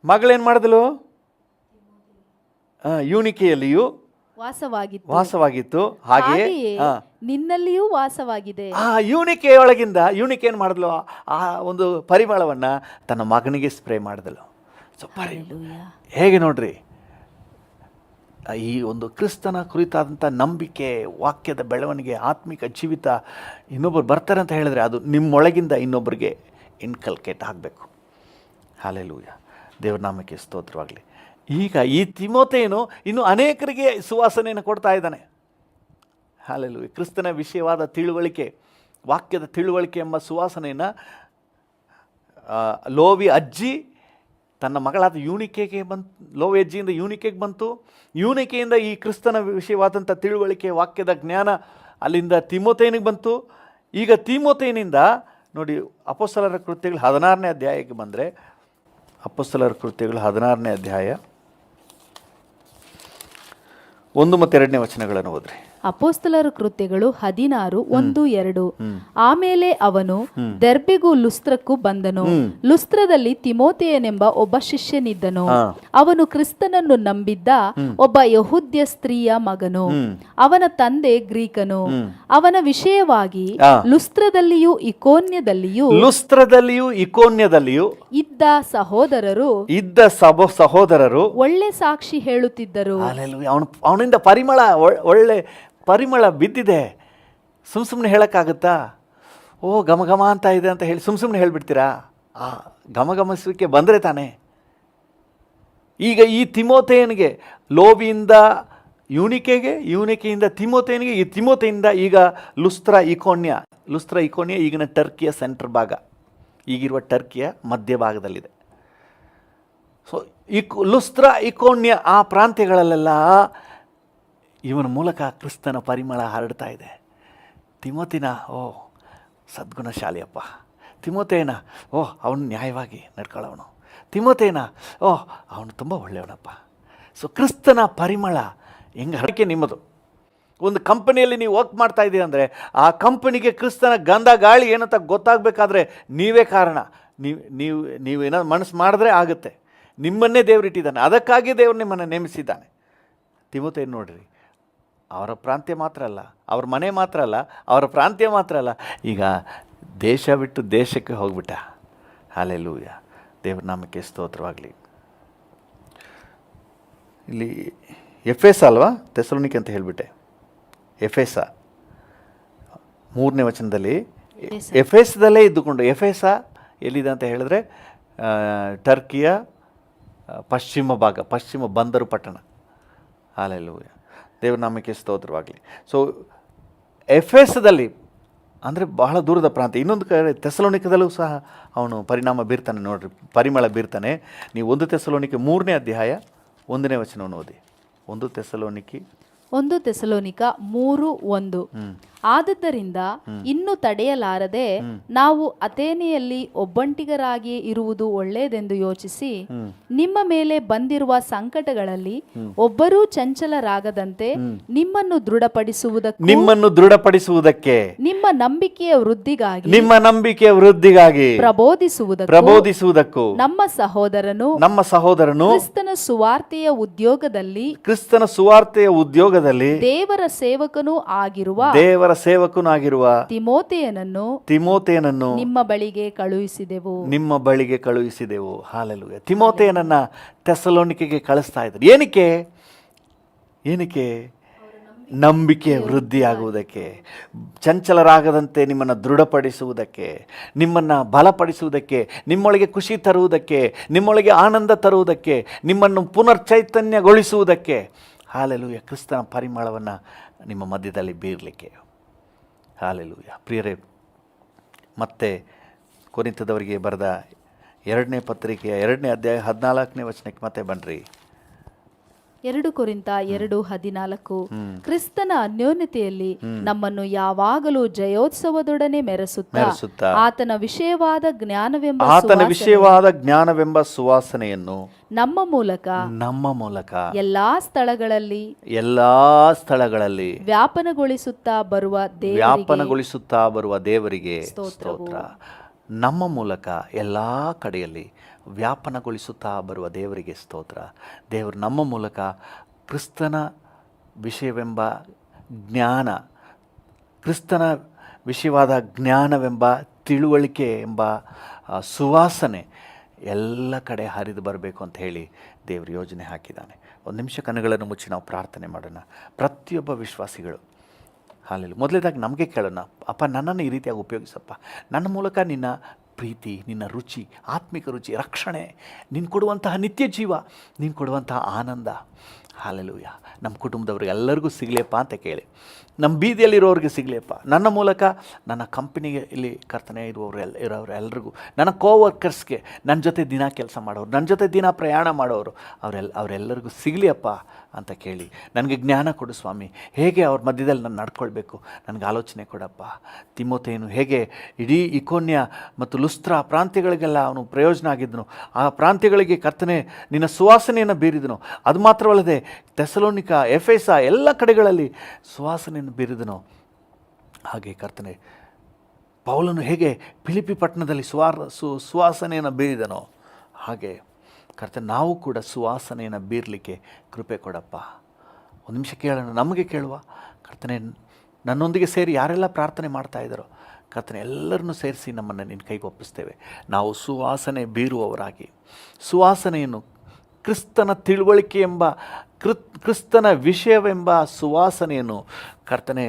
ಮಗಳೇನು ಮಾಡಿದ್ಲು? ಯೂನಿಕೆಯಲ್ಲಿಯೂ ವಾಸವಾಗಿತ್ತು. ಹಾಗೆಯೇ ನಿನ್ನಲ್ಲಿಯೂ ವಾಸವಾಗಿದೆ. ಆ ಯೂನಿಕೆಯೊಳಗಿಂದ ಯೂನಿಕೆ ಏನು ಮಾಡಿದ್ಲು? ಆ ಒಂದು ಪರಿಮಳವನ್ನು ತನ್ನ ಮಗನಿಗೆ ಸ್ಪ್ರೇ ಮಾಡಿದಳು. ಸೊ ಹೇಗೆ ನೋಡ್ರಿ, ಈ ಒಂದು ಕ್ರಿಸ್ತನ ಕುರಿತಾದಂಥ ನಂಬಿಕೆ, ವಾಕ್ಯದ ಬೆಳವಣಿಗೆ, ಆತ್ಮಿಕ ಜೀವಿತ ಇನ್ನೊಬ್ಬರು ಬರ್ತಾರೆ ಅಂತ ಹೇಳಿದ್ರೆ ಅದು ನಿಮ್ಮೊಳಗಿಂದ ಇನ್ನೊಬ್ಬರಿಗೆ ಇನ್ಕಲ್ಕೇಟ್ ಆಗಬೇಕು. ಹಲ್ಲೆಲೂಯ. ದೇವ್ರ ನಾಮಕ್ಕೆ ಸ್ತೋತ್ರವಾಗಲಿ. ಈಗ ಈ ತಿಮೋಥೆಯನು ಇನ್ನು ಅನೇಕರಿಗೆ ಸುವಾಸನೆಯನ್ನು ಕೊಡ್ತಾ ಇದ್ದಾನೆ. ಹಲ್ಲೆಲೂಯ. ಕ್ರಿಸ್ತನ ವಿಷಯವಾದ ತಿಳುವಳಿಕೆ, ವಾಕ್ಯದ ತಿಳುವಳಿಕೆ ಎಂಬ ಸುವಾಸನೆಯನ್ನು ಲೋವಿ ಅಜ್ಜಿ ತನ್ನ ಮಗಳಾದ ಯೂನಿಕೆಗೆ ಬಂತು. ಲೋವಿ ಅಜ್ಜಿಯಿಂದ ಯೂನಿಕೆಗೆ ಬಂತು. ಯೂನಿಕೆಯಿಂದ ಈ ಕ್ರಿಸ್ತನ ವಿಷಯವಾದಂಥ ತಿಳುವಳಿಕೆ, ವಾಕ್ಯದ ಜ್ಞಾನ ಅಲ್ಲಿಂದ ತಿಮೋಥೆಯನಿಗೆ ಬಂತು. ಈಗ ತಿಮೋಥೆಯನಿಂದ ನೋಡಿ, ಅಪೊಸ್ತಲರ ಕೃತ್ಯಗಳು 16ನೇ ಅಧ್ಯಾಯಕ್ಕೆ ಬಂದರೆ, ಅಪೊಸ್ತಲರ ಕೃತ್ಯಗಳು 16ನೇ ಅಧ್ಯಾಯ 1 ಮತ್ತು 2ನೇ ವಚನಗಳನ್ನು ಓದ್ರಿ. ಅಪೊಸ್ತಲರ ಕೃತ್ಯಗಳು 16:1-2. ಆಮೇಲೆ ಅವನು ದೆರ್ಬೆಗೂ ಲುಸ್ತ್ರಕ್ಕೂ ಬಂದನು. ಲುಸ್ತ್ರದಲ್ಲಿ ತಿಮೋಥೆಯನೆಂಬ ಒಬ್ಬ ಶಿಷ್ಯನಿದ್ದನು. ಅವನು ಕ್ರಿಸ್ತನನ್ನು ನಂಬಿದ್ದ ಒಬ್ಬ ಯಹೂದ್ಯ ಸ್ತ್ರೀಯ ಮಗನು. ಅವನ ತಂದೆ ಗ್ರೀಕನು. ಅವನ ವಿಷಯವಾಗಿ ಲುಸ್ತ್ರದಲ್ಲಿಯೂ ಇಕೋನ್ಯದಲ್ಲಿಯೂ ಇದ್ದ ಸಹೋದರರು ಒಳ್ಳೆ ಸಾಕ್ಷಿ ಹೇಳುತ್ತಿದ್ದರು. ಅವನಿಂದ ಒಳ್ಳೆ ಪರಿಮಳ ಬಿದ್ದಿದೆ. ಸುಮ್ಮನೆ ಹೇಳೋಕ್ಕಾಗುತ್ತಾ? ಓ ಘಮ ಅಂತ ಇದೆ ಅಂತ ಹೇಳಿ ಸುಮ್ಮನೆ ಹೇಳಿಬಿಡ್ತೀರಾ? ಆ ಘಮಘಮಿಸುವಿಕೆ ಬಂದರೆ ತಾನೇ. ಈಗ ಈ ತಿಮೋಥೆಯನಿಗೆ ಲೋವಿಯಿಂದ ಯೂನಿಕೆಗೆ, ಯೂನಿಕೆಯಿಂದ ತಿಮೋಥೆಯನಿಗೆ, ಈ ತಿಮೋಥೆಯಿಂದ ಈಗ ಲುಸ್ತ್ರ ಇಕೋನ್ಯ ಈಗಿನ ಟರ್ಕಿಯ ಸೆಂಟ್ರ್ ಭಾಗ, ಈಗಿರುವ ಟರ್ಕಿಯ ಮಧ್ಯಭಾಗದಲ್ಲಿದೆ. ಸೊ ಲುಸ್ತ್ರ ಇಕೋನ್ಯ ಆ ಪ್ರಾಂತ್ಯಗಳಲ್ಲೆಲ್ಲ ಇವನ ಮೂಲಕ ಕ್ರಿಸ್ತನ ಪರಿಮಳ ಹರಡ್ತಾ ಇದೆ. ತಿಮೋತಿನ, ಓ ಸದ್ಗುಣಶಾಲಿಯಪ್ಪ. ತಿಮೋಥೆಯನ, ಓ ಅವನು ನ್ಯಾಯವಾಗಿ ನಡ್ಕೊಳ್ಳೋವನು. ತಿಮೋಥೆಯನ, ಓ ಅವನು ತುಂಬ ಒಳ್ಳೆಯವನಪ್ಪ. ಸೊ ಕ್ರಿಸ್ತನ ಪರಿಮಳ ಹೆಂಗೆ ಹರಕೆ ನಿಮ್ಮದು. ಒಂದು ಕಂಪನಿಯಲ್ಲಿ ನೀವು ವರ್ಕ್ ಮಾಡ್ತಾ ಇದ್ದೀರಿ ಅಂದರೆ ಆ ಕಂಪನಿಗೆ ಕ್ರಿಸ್ತನ ಗಂಧ ಗಾಳಿ ಏನಂತ ಗೊತ್ತಾಗಬೇಕಾದ್ರೆ ನೀವೇ ಕಾರಣ. ನೀವು ಏನಾದ್ರು ಮನಸ್ಸು ಮಾಡಿದ್ರೆ ಆಗುತ್ತೆ. ನಿಮ್ಮನ್ನೇ ದೇವರಿಟ್ಟಿದ್ದಾನೆ, ಅದಕ್ಕಾಗಿ ದೇವರು ನಿಮ್ಮನ್ನು ನೇಮಿಸಿದ್ದಾನೆ. ತಿಮೋಥೆಯನ್ನು ನೋಡ್ರಿ, ಅವರ ಪ್ರಾಂತ್ಯ ಮಾತ್ರ ಅಲ್ಲ, ಅವ್ರ ಮನೆ ಮಾತ್ರ ಅಲ್ಲ, ಅವರ ಪ್ರಾಂತ್ಯ ಮಾತ್ರ ಅಲ್ಲ, ಈಗ ದೇಶ ಬಿಟ್ಟು ದೇಶಕ್ಕೆ ಹೋಗ್ಬಿಟ್ಟ. ಹಲ್ಲೆಲೂಯ. ದೇವ್ರ ನಾಮಕ್ಕೆ ಸ್ತೋತ್ರವಾಗಲಿ. ಇಲ್ಲಿ ಎಫೆಸ ಅಲ್ವಾ, ಥೆಸಲೋನಿಕೆ ಅಂತ ಹೇಳಿಬಿಟ್ಟೆ. ಎಫೆಸ 3ನೇ ವಚನದಲ್ಲಿ ಎಫೆಸದಲ್ಲೇ ಇದ್ದುಕೊಂಡು, ಎಫೆಸ ಎಲ್ಲಿದೆ ಅಂತ ಹೇಳಿದ್ರೆ ಟರ್ಕಿಯ ಪಶ್ಚಿಮ ಬಂದರು ಪಟ್ಟಣ. ಹಲ್ಲೆಲೂಯ. ದೇವರ ನಾಮಕ್ಕೆ ಸ್ತೋತ್ರವಾಗಲಿ. ಸೊ ಎಫೆಸದಲ್ಲಿ ಅಂದರೆ ಬಹಳ ದೂರದ ಪ್ರಾಂತ. ಇನ್ನೊಂದು ಕಡೆ ಥೆಸಲೋನಿಕದಲ್ಲೂ ಸಹ ಅವನು ಪರಿಣಾಮ ಬೀರ್ತಾನೆ ನೋಡ್ರಿ, ಪರಿಮಳ ಬೀರ್ತಾನೆ. ನೀವು 1 ಥೆಸಲೋನಿಕೆ 3ನೇ ಅಧ್ಯಾಯ 1ನೇ ವಚನವನ್ನು ಓದಿ. 1 ಥೆಸಲೋನಿಕೆ 3:1. ಆದದ್ದರಿಂದ ಇನ್ನು ತಡೆಯಲಾರದೆ ನಾವು ಅಥೇನೆಯಲ್ಲಿ ಒಬ್ಬಂಟಿಗರಾಗಿ ಇರುವುದು ಒಳ್ಳೆಯದೆಂದು ಯೋಚಿಸಿ ನಿಮ್ಮ ಮೇಲೆ ಬಂದಿರುವ ಸಂಕಟಗಳಲ್ಲಿ ಒಬ್ಬರೂ ಚಂಚಲರಾಗದಂತೆ ನಿಮ್ಮನ್ನು ದೃಢಪಡಿಸುವುದಕ್ಕೆ ನಿಮ್ಮ ನಂಬಿಕೆಯ ವೃದ್ಧಿಗಾಗಿ ಪ್ರಬೋಧಿಸುವುದಕ್ಕೂ ನಮ್ಮ ಸಹೋದರನು ಕ್ರಿಸ್ತನ ಸುವಾರ್ತೆಯ ಉದ್ಯೋಗದಲ್ಲಿ ದೇವರ ಸೇವಕನೂ ಆಗಿರುವ ತಿಮೋಥೆಯನನ್ನು ನಿಮ್ಮ ಬಳಿಗೆ ಕಳುಹಿಸಿದೆವು. ಹಾಲೆಲೂಯ. ತಿಮೋಥೆಯನನ್ನ ಥೆಸಲೋನಿಕೆಗೆ ಕಳಿಸ್ತಾ ಇದ್ರು. ಏನಕ್ಕೆ? ನಂಬಿಕೆ ವೃದ್ಧಿಯಾಗುವುದಕ್ಕೆ, ಚಂಚಲರಾಗದಂತೆ ನಿಮ್ಮನ್ನು ದೃಢಪಡಿಸುವುದಕ್ಕೆ, ನಿಮ್ಮನ್ನು ಬಲಪಡಿಸುವುದಕ್ಕೆ, ನಿಮ್ಮೊಳಗೆ ಖುಷಿ ತರುವುದಕ್ಕೆ, ನಿಮ್ಮೊಳಗೆ ಆನಂದ ತರುವುದಕ್ಕೆ, ನಿಮ್ಮನ್ನು ಪುನರ್ಚೈತನ್ಯಗೊಳಿಸುವುದಕ್ಕೆ. ಹಾಲೆಲೂಯ. ಕ್ರಿಸ್ತನ ಪರಿಮಳವನ್ನು ನಿಮ್ಮ ಮಧ್ಯದಲ್ಲಿ ಬೀರಲಿಕ್ಕೆ. ಹಾಲೆಲೂಯ. ಪ್ರಿಯರೇ, ಮತ್ತೆ ಕೊರಿಂಥದವರಿಗೆ ಬರೆದ 2ನೇ ಪತ್ರಿಕೆಯ 2ನೇ ಅಧ್ಯಾಯ 14ನೇ ವಚನಕ್ಕೆ ಮತ್ತೆ ಬನ್ನಿರಿ. 2 ಕೊರಿಂಥ 2:14. ಕ್ರಿಸ್ತನ ಅನ್ಯೋನ್ಯತೆಯಲ್ಲಿ ನಮ್ಮನ್ನು ಯಾವಾಗಲೂ ಜಯೋತ್ಸವದೊಡನೆ ಮೆರೆಸುತ್ತಾ ಆತನ ವಿಷಯವಾದ ಜ್ಞಾನವೆಂಬ ಸುವಾಸನೆಯನ್ನು ನಮ್ಮ ಮೂಲಕ ಎಲ್ಲಾ ಸ್ಥಳಗಳಲ್ಲಿ ವ್ಯಾಪನಗೊಳಿಸುತ್ತಾ ಬರುವ ದೇವರಿಗೆ ಸ್ತೋತ್ರ. ನಮ್ಮ ಮೂಲಕ ಎಲ್ಲ ಕಡೆಯಲ್ಲಿ ವ್ಯಾಪನಗೊಳಿಸುತ್ತಾ ಬರುವ ದೇವರಿಗೆ ಸ್ತೋತ್ರ. ದೇವರು ನಮ್ಮ ಮೂಲಕ ಕ್ರಿಸ್ತನ ವಿಷಯವೆಂಬ ಜ್ಞಾನ, ಕ್ರಿಸ್ತನ ವಿಷಯವಾದ ಜ್ಞಾನವೆಂಬ ತಿಳುವಳಿಕೆ ಎಂಬ ಸುವಾಸನೆ ಎಲ್ಲ ಕಡೆ ಹರಿದು ಬರಬೇಕು ಅಂತ ಹೇಳಿ ದೇವರು ಯೋಜನೆ ಹಾಕಿದ್ದಾನೆ. ಒಂದು ನಿಮಿಷ ಕಣ್ಣುಗಳನ್ನು ಮುಚ್ಚಿ ನಾವು ಪ್ರಾರ್ಥನೆ ಮಾಡೋಣ. ಪ್ರತಿಯೊಬ್ಬ ವಿಶ್ವಾಸಿಗಳು ಹಾಲೆಲ್ಲ ಮೊದಲೇದಾಗಿ ನಮಗೆ ಕೇಳೋಣ, ಅಪ್ಪ ನನ್ನನ್ನು ಈ ರೀತಿಯಾಗಿ ಉಪಯೋಗಿಸಪ್ಪ. ನನ್ನ ಮೂಲಕ ನಿನ್ನ ಪ್ರೀತಿ, ನಿನ್ನ ರುಚಿ, ಆತ್ಮಿಕ ರುಚಿ, ರಕ್ಷಣೆ, ನೀನು ಕೊಡುವಂತಹ ನಿತ್ಯ ಜೀವ, ನೀನು ಕೊಡುವಂತಹ ಆನಂದ, ಹಾಲೆಲೂಯ, ನಮ್ಮ ಕುಟುಂಬದವ್ರಿಗೆ ಎಲ್ಲರಿಗೂ ಸಿಗಲಿಯಪ್ಪ ಅಂತ ಕೇಳಿ. ನಮ್ಮ ಬೀದಿಯಲ್ಲಿರೋರಿಗೆ ಸಿಗಲಿಯಪ್ಪ. ನನ್ನ ಮೂಲಕ ನನ್ನ ಕಂಪನಿಗೆ ಇಲ್ಲಿ ಕರ್ತನೆ ಇರೋರೆಲ್ಲರಿಗೂ, ನನ್ನ ಕೋವರ್ಕರ್ಸ್ಗೆ, ನನ್ನ ಜೊತೆ ದಿನ ಕೆಲಸ ಮಾಡೋರು, ನನ್ನ ಜೊತೆ ದಿನ ಪ್ರಯಾಣ ಮಾಡೋರು, ಅವರೆಲ್ಲರಿಗೂ ಸಿಗಲಿಯಪ್ಪ ಅಂತ ಕೇಳಿ. ನನಗೆ ಜ್ಞಾನ ಕೊಡು ಸ್ವಾಮಿ, ಹೇಗೆ ಅವ್ರ ಮಧ್ಯದಲ್ಲಿ ನಾನು ನಡ್ಕೊಳ್ಬೇಕು ನನಗೆ ಆಲೋಚನೆ ಕೊಡಪ್ಪ. ತಿಮೋಥೆಯನು ಹೇಗೆ ಇಡೀ ಇಕೋನ್ಯ ಮತ್ತು ಲುಸ್ತ್ರ ಪ್ರಾಂತ್ಯಗಳಿಗೆಲ್ಲ ಅವನು ಪ್ರಯೋಜನ ಆಗಿದ್ದನು, ಆ ಪ್ರಾಂತ್ಯಗಳಿಗೆ ಕರ್ತನೆ ನಿನ್ನ ಸುವಾಸನೆಯನ್ನು ಬೀರಿದನು. ಅದು ಮಾತ್ರವಲ್ಲದೆ ಥೆಸಲೋನಿಕ, ಎಫೆಸ ಎಲ್ಲ ಕಡೆಗಳಲ್ಲಿ ಸುವಾಸನೆಯನ್ನು ಬೀರಿದನು. ಹಾಗೆ ಕರ್ತನೆ ಪೌಲನು ಹೇಗೆ ಫಿಲಿಪ್ಪಿ ಪಟ್ಟಣದಲ್ಲಿ ಸುವಾಸನೆಯನ್ನು ಬೀರಿದನೋ, ಹಾಗೆ ಕರ್ತನೆ ನಾವು ಕೂಡ ಸುವಾಸನೆಯನ್ನು ಬೀರಲಿಕ್ಕೆ ಕೃಪೆ ಕೊಡಪ್ಪ. ಒಂದು ನಿಮಿಷ ಕೇಳೋಣ, ನಮಗೆ ಕೇಳುವ ಕರ್ತನೆ. ನನ್ನೊಂದಿಗೆ ಸೇರಿ ಯಾರೆಲ್ಲ ಪ್ರಾರ್ಥನೆ ಮಾಡ್ತಾ ಇದ್ದಾರೋ ಕರ್ತನೆ ಎಲ್ಲರನ್ನೂ ಸೇರಿಸಿ ನಮ್ಮನ್ನು ನಿನ್ನ ಕೈಗೆ ಒಪ್ಪಿಸ್ತೇವೆ. ನಾವು ಸುವಾಸನೆ ಬೀರುವವರಾಗಿ, ಸುವಾಸನೆಯನ್ನು ಕ್ರಿಸ್ತನ ತಿಳುವಳಿಕೆ ಎಂಬ ಕ್ರಿಸ್ತನ ವಿಷಯವೆಂಬ ಸುವಾಸನೆಯನ್ನು ಕರ್ತನೆ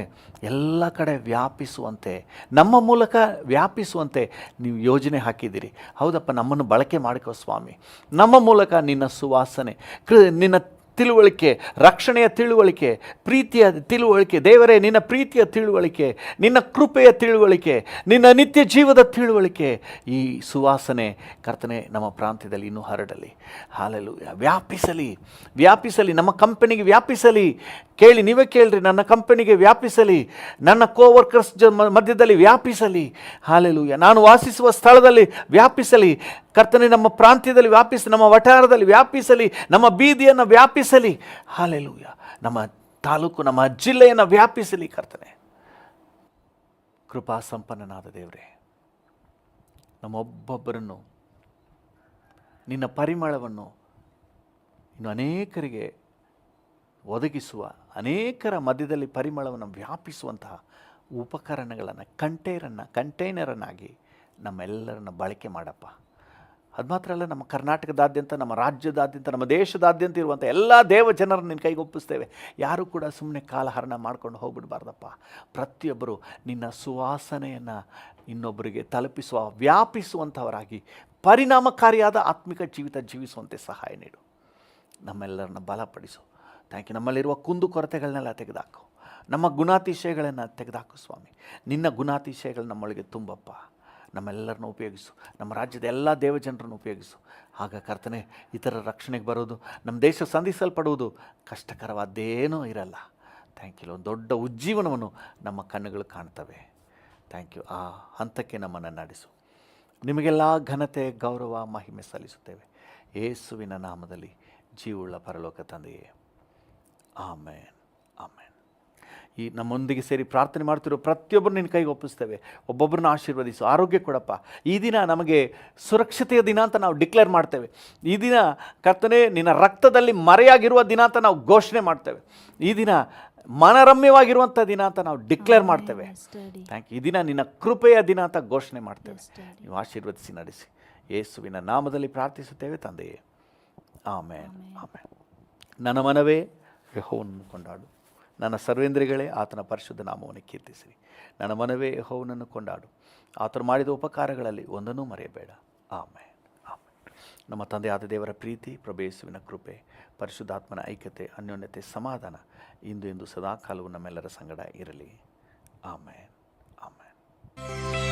ಎಲ್ಲ ಕಡೆ ವ್ಯಾಪಿಸುವಂತೆ, ನಮ್ಮ ಮೂಲಕ ವ್ಯಾಪಿಸುವಂತೆ ನೀವು ಯೋಜನೆ ಹಾಕಿದ್ದೀರಿ. ಹೌದಪ್ಪ, ನಮ್ಮನ್ನು ಬಳಕೆ ಮಾಡಿಕೋ ಸ್ವಾಮಿ. ನಮ್ಮ ಮೂಲಕ ನಿನ್ನ ಸುವಾಸನೆ, ನಿನ್ನ ತಿಳುವಳಿಕೆ, ರಕ್ಷಣೆಯ ತಿಳುವಳಿಕೆ, ಪ್ರೀತಿಯ ತಿಳುವಳಿಕೆ, ದೇವರೇ ನಿನ್ನ ಪ್ರೀತಿಯ ತಿಳುವಳಿಕೆ, ನಿನ್ನ ಕೃಪೆಯ ತಿಳುವಳಿಕೆ, ನಿನ್ನ ನಿತ್ಯ ಜೀವದ ತಿಳುವಳಿಕೆ, ಈ ಸುವಾಸನೆ ಕರ್ತನೆ ನಮ್ಮ ಪ್ರಾಂತ್ಯದಲ್ಲಿ ಇನ್ನೂ ಹರಡಲಿ. ಹಾಲೆಲೂಯ. ವ್ಯಾಪಿಸಲಿ, ನಮ್ಮ ಕಂಪನಿಗೆ ವ್ಯಾಪಿಸಲಿ. ಕೇಳಿ, ನೀವೇ ಕೇಳ್ರಿ, ನನ್ನ ಕಂಪನಿಗೆ ವ್ಯಾಪಿಸಲಿ, ನನ್ನ ಕೋವರ್ಕರ್ಸ್ ಮಧ್ಯದಲ್ಲಿ ವ್ಯಾಪಿಸಲಿ. ಹಾಲೆಲೂಯ. ನಾನು ವಾಸಿಸುವ ಸ್ಥಳದಲ್ಲಿ ವ್ಯಾಪಿಸಲಿ ಕರ್ತನೆ, ನಮ್ಮ ಪ್ರಾಂತ್ಯದಲ್ಲಿ ವ್ಯಾಪಿಸಲಿ, ನಮ್ಮ ವಠಾರದಲ್ಲಿ ವ್ಯಾಪಿಸಲಿ, ನಮ್ಮ ಬೀದಿಯನ್ನು ವ್ಯಾಪಿಸಲಿ. ಹಾಲೆಲೂಯ. ನಮ್ಮ ತಾಲೂಕು, ನಮ್ಮ ಜಿಲ್ಲೆಯನ್ನು ವ್ಯಾಪಿಸಲಿ ಕರ್ತನೆ. ಕೃಪಾ ಸಂಪನ್ನನಾದ ದೇವರೇ, ನಮ್ಮೊಬ್ಬೊಬ್ಬರನ್ನು ನಿನ್ನ ಪರಿಮಳವನ್ನು ಇನ್ನು ಅನೇಕರಿಗೆ ಒದಗಿಸುವ, ಅನೇಕರ ಮಧ್ಯದಲ್ಲಿ ಪರಿಮಳವನ್ನು ವ್ಯಾಪಿಸುವಂತಹ ಉಪಕರಣಗಳನ್ನು, ಕಂಟೈನರನ್ನಾಗಿ ನಮ್ಮೆಲ್ಲರನ್ನು ಬಳಕೆ ಮಾಡಪ್ಪ. ಅದು ಮಾತ್ರ ಅಲ್ಲ, ನಮ್ಮ ಕರ್ನಾಟಕದಾದ್ಯಂತ, ನಮ್ಮ ರಾಜ್ಯದಾದ್ಯಂತ, ನಮ್ಮ ದೇಶದಾದ್ಯಂತ ಇರುವಂಥ ಎಲ್ಲ ದೇವ ಜನರನ್ನು ನಿನ್ನ ಕೈಗೆ ಒಪ್ಪಿಸ್ತೇವೆ. ಯಾರೂ ಕೂಡ ಸುಮ್ಮನೆ ಕಾಲಹರಣ ಮಾಡ್ಕೊಂಡು ಹೋಗ್ಬಿಡಬಾರ್ದಪ್ಪ. ಪ್ರತಿಯೊಬ್ಬರು ನಿನ್ನ ಸುವಾಸನೆಯನ್ನು ಇನ್ನೊಬ್ಬರಿಗೆ ತಲುಪಿಸುವ, ವ್ಯಾಪಿಸುವಂಥವರಾಗಿ ಪರಿಣಾಮಕಾರಿಯಾದ ಆತ್ಮಿಕ ಜೀವಿತ ಜೀವಿಸುವಂತೆ ಸಹಾಯ ನೀಡು. ನಮ್ಮೆಲ್ಲರನ್ನ ಬಲಪಡಿಸು. Thank you. ನಮ್ಮಲ್ಲಿರುವ ಕುಂದು ಕೊರತೆಗಳನ್ನೆಲ್ಲ ತೆಗೆದುಹಾಕು. ನಮ್ಮ ಗುಣಾತಿಶಯಗಳನ್ನು ತೆಗೆದುಹಾಕು ಸ್ವಾಮಿ. ನಿನ್ನ ಗುಣಾತಿಶಯಗಳು ನಮ್ಮೊಳಗೆ ತುಂಬಪ್ಪ. ನಮ್ಮೆಲ್ಲರನ್ನು ಉಪಯೋಗಿಸು. ನಮ್ಮ ರಾಜ್ಯದ ಎಲ್ಲ ದೇವಜನರನ್ನು ಉಪಯೋಗಿಸು. ಆಗ ಕರ್ತನೆ, ಇತರ ರಕ್ಷಣೆಗೆ ಬರೋದು, ನಮ್ಮ ದೇಶ ಸಂಧಿಸಲ್ಪಡುವುದು ಕಷ್ಟಕರವಾದ್ದೇನೂ ಇರಲ್ಲ. Thank you. ಒಂದು ದೊಡ್ಡ ಉಜ್ಜೀವನವನ್ನು ನಮ್ಮ ಕಣ್ಣುಗಳು ಕಾಣ್ತವೆ. Thank you. ಆ ಹಂತಕ್ಕೆ ನಮ್ಮನ್ನು ನಡೆಸು. ನಿಮಗೆಲ್ಲ ಘನತೆ, ಗೌರವ, ಮಹಿಮೆ ಸಲ್ಲಿಸುತ್ತೇವೆ ಯೇಸುವಿನ ನಾಮದಲ್ಲಿ, ಜೀವವುಳ್ಳ ಪರಲೋಕ ತಂದೆಯೇ. ಆಮೇನ್, ಆಮೇನ್. ಈ ನಮ್ಮೊಂದಿಗೆ ಸೇರಿ ಪ್ರಾರ್ಥನೆ ಮಾಡ್ತಿರೋ ಪ್ರತಿಯೊಬ್ಬರು ನಿನ್ನ ಕೈಗೆ ಒಪ್ಪಿಸ್ತೇವೆ. ಒಬ್ಬೊಬ್ಬರನ್ನ ಆಶೀರ್ವದಿಸು, ಆರೋಗ್ಯ ಕೊಡಪ್ಪ. ಈ ದಿನ ನಮಗೆ ಸುರಕ್ಷತೆಯ ದಿನ ಅಂತ ನಾವು ಡಿಕ್ಲೇರ್ ಮಾಡ್ತೇವೆ. ಈ ದಿನ ಕರ್ತನೇ, ನಿನ್ನ ರಕ್ತದಲ್ಲಿ ಮರೆಯಾಗಿರುವ ದಿನ ಅಂತ ನಾವು ಘೋಷಣೆ ಮಾಡ್ತೇವೆ. ಈ ದಿನ ಮನರಮ್ಯವಾಗಿರುವಂಥ ದಿನ ಅಂತ ನಾವು ಡಿಕ್ಲೇರ್ ಮಾಡ್ತೇವೆ. Thank you. ಈ ದಿನ ನಿನ್ನ ಕೃಪೆಯ ದಿನ ಅಂತ ಘೋಷಣೆ ಮಾಡ್ತೇವೆ. ನೀವು ಆಶೀರ್ವದಿಸಿ ನಡೆಸಿ. ಯೇಸುವಿನ ನಾಮದಲ್ಲಿ ಪ್ರಾರ್ಥಿಸುತ್ತೇವೆ ತಂದೆಯೇ. ಆಮೇನ್, ಆಮೇನ್. ನನ್ನ ಮನವೇ ಯೆಹೋವನನ್ನು ಕೊಂಡಾಡು, ನನ್ನ ಸರ್ವೇಂದ್ರಿಯಗಳೇ ಆತನ ಪರಿಶುದ್ಧ ನಾಮವನ್ನು ಕೀರ್ತಿಸಿರಿ. ನನ್ನ ಮನವೇ ಯೆಹೋವನನ್ನು ಕೊಂಡಾಡು, ಆತನು ಮಾಡಿದ ಉಪಕಾರಗಳಲ್ಲಿ ಒಂದನ್ನೂ ಮರೆಯಬೇಡ. ಆಮೇನ್, ಆಮೇನ್. ನಮ್ಮ ತಂದೆಯಾದ ದೇವರ ಪ್ರೀತಿ, ಪ್ರಭು ಯೇಸುವಿನ ಕೃಪೆ, ಪರಿಶುದ್ಧಾತ್ಮನ ಐಕ್ಯತೆ, ಅನ್ಯೋನ್ಯತೆ, ಸಮಾಧಾನ ಇಂದು ಸದಾಕಾಲವೂ ನಮ್ಮೆಲ್ಲರ ಸಂಗಡ ಇರಲಿ. ಆಮೇನ್, ಆಮೇನ್.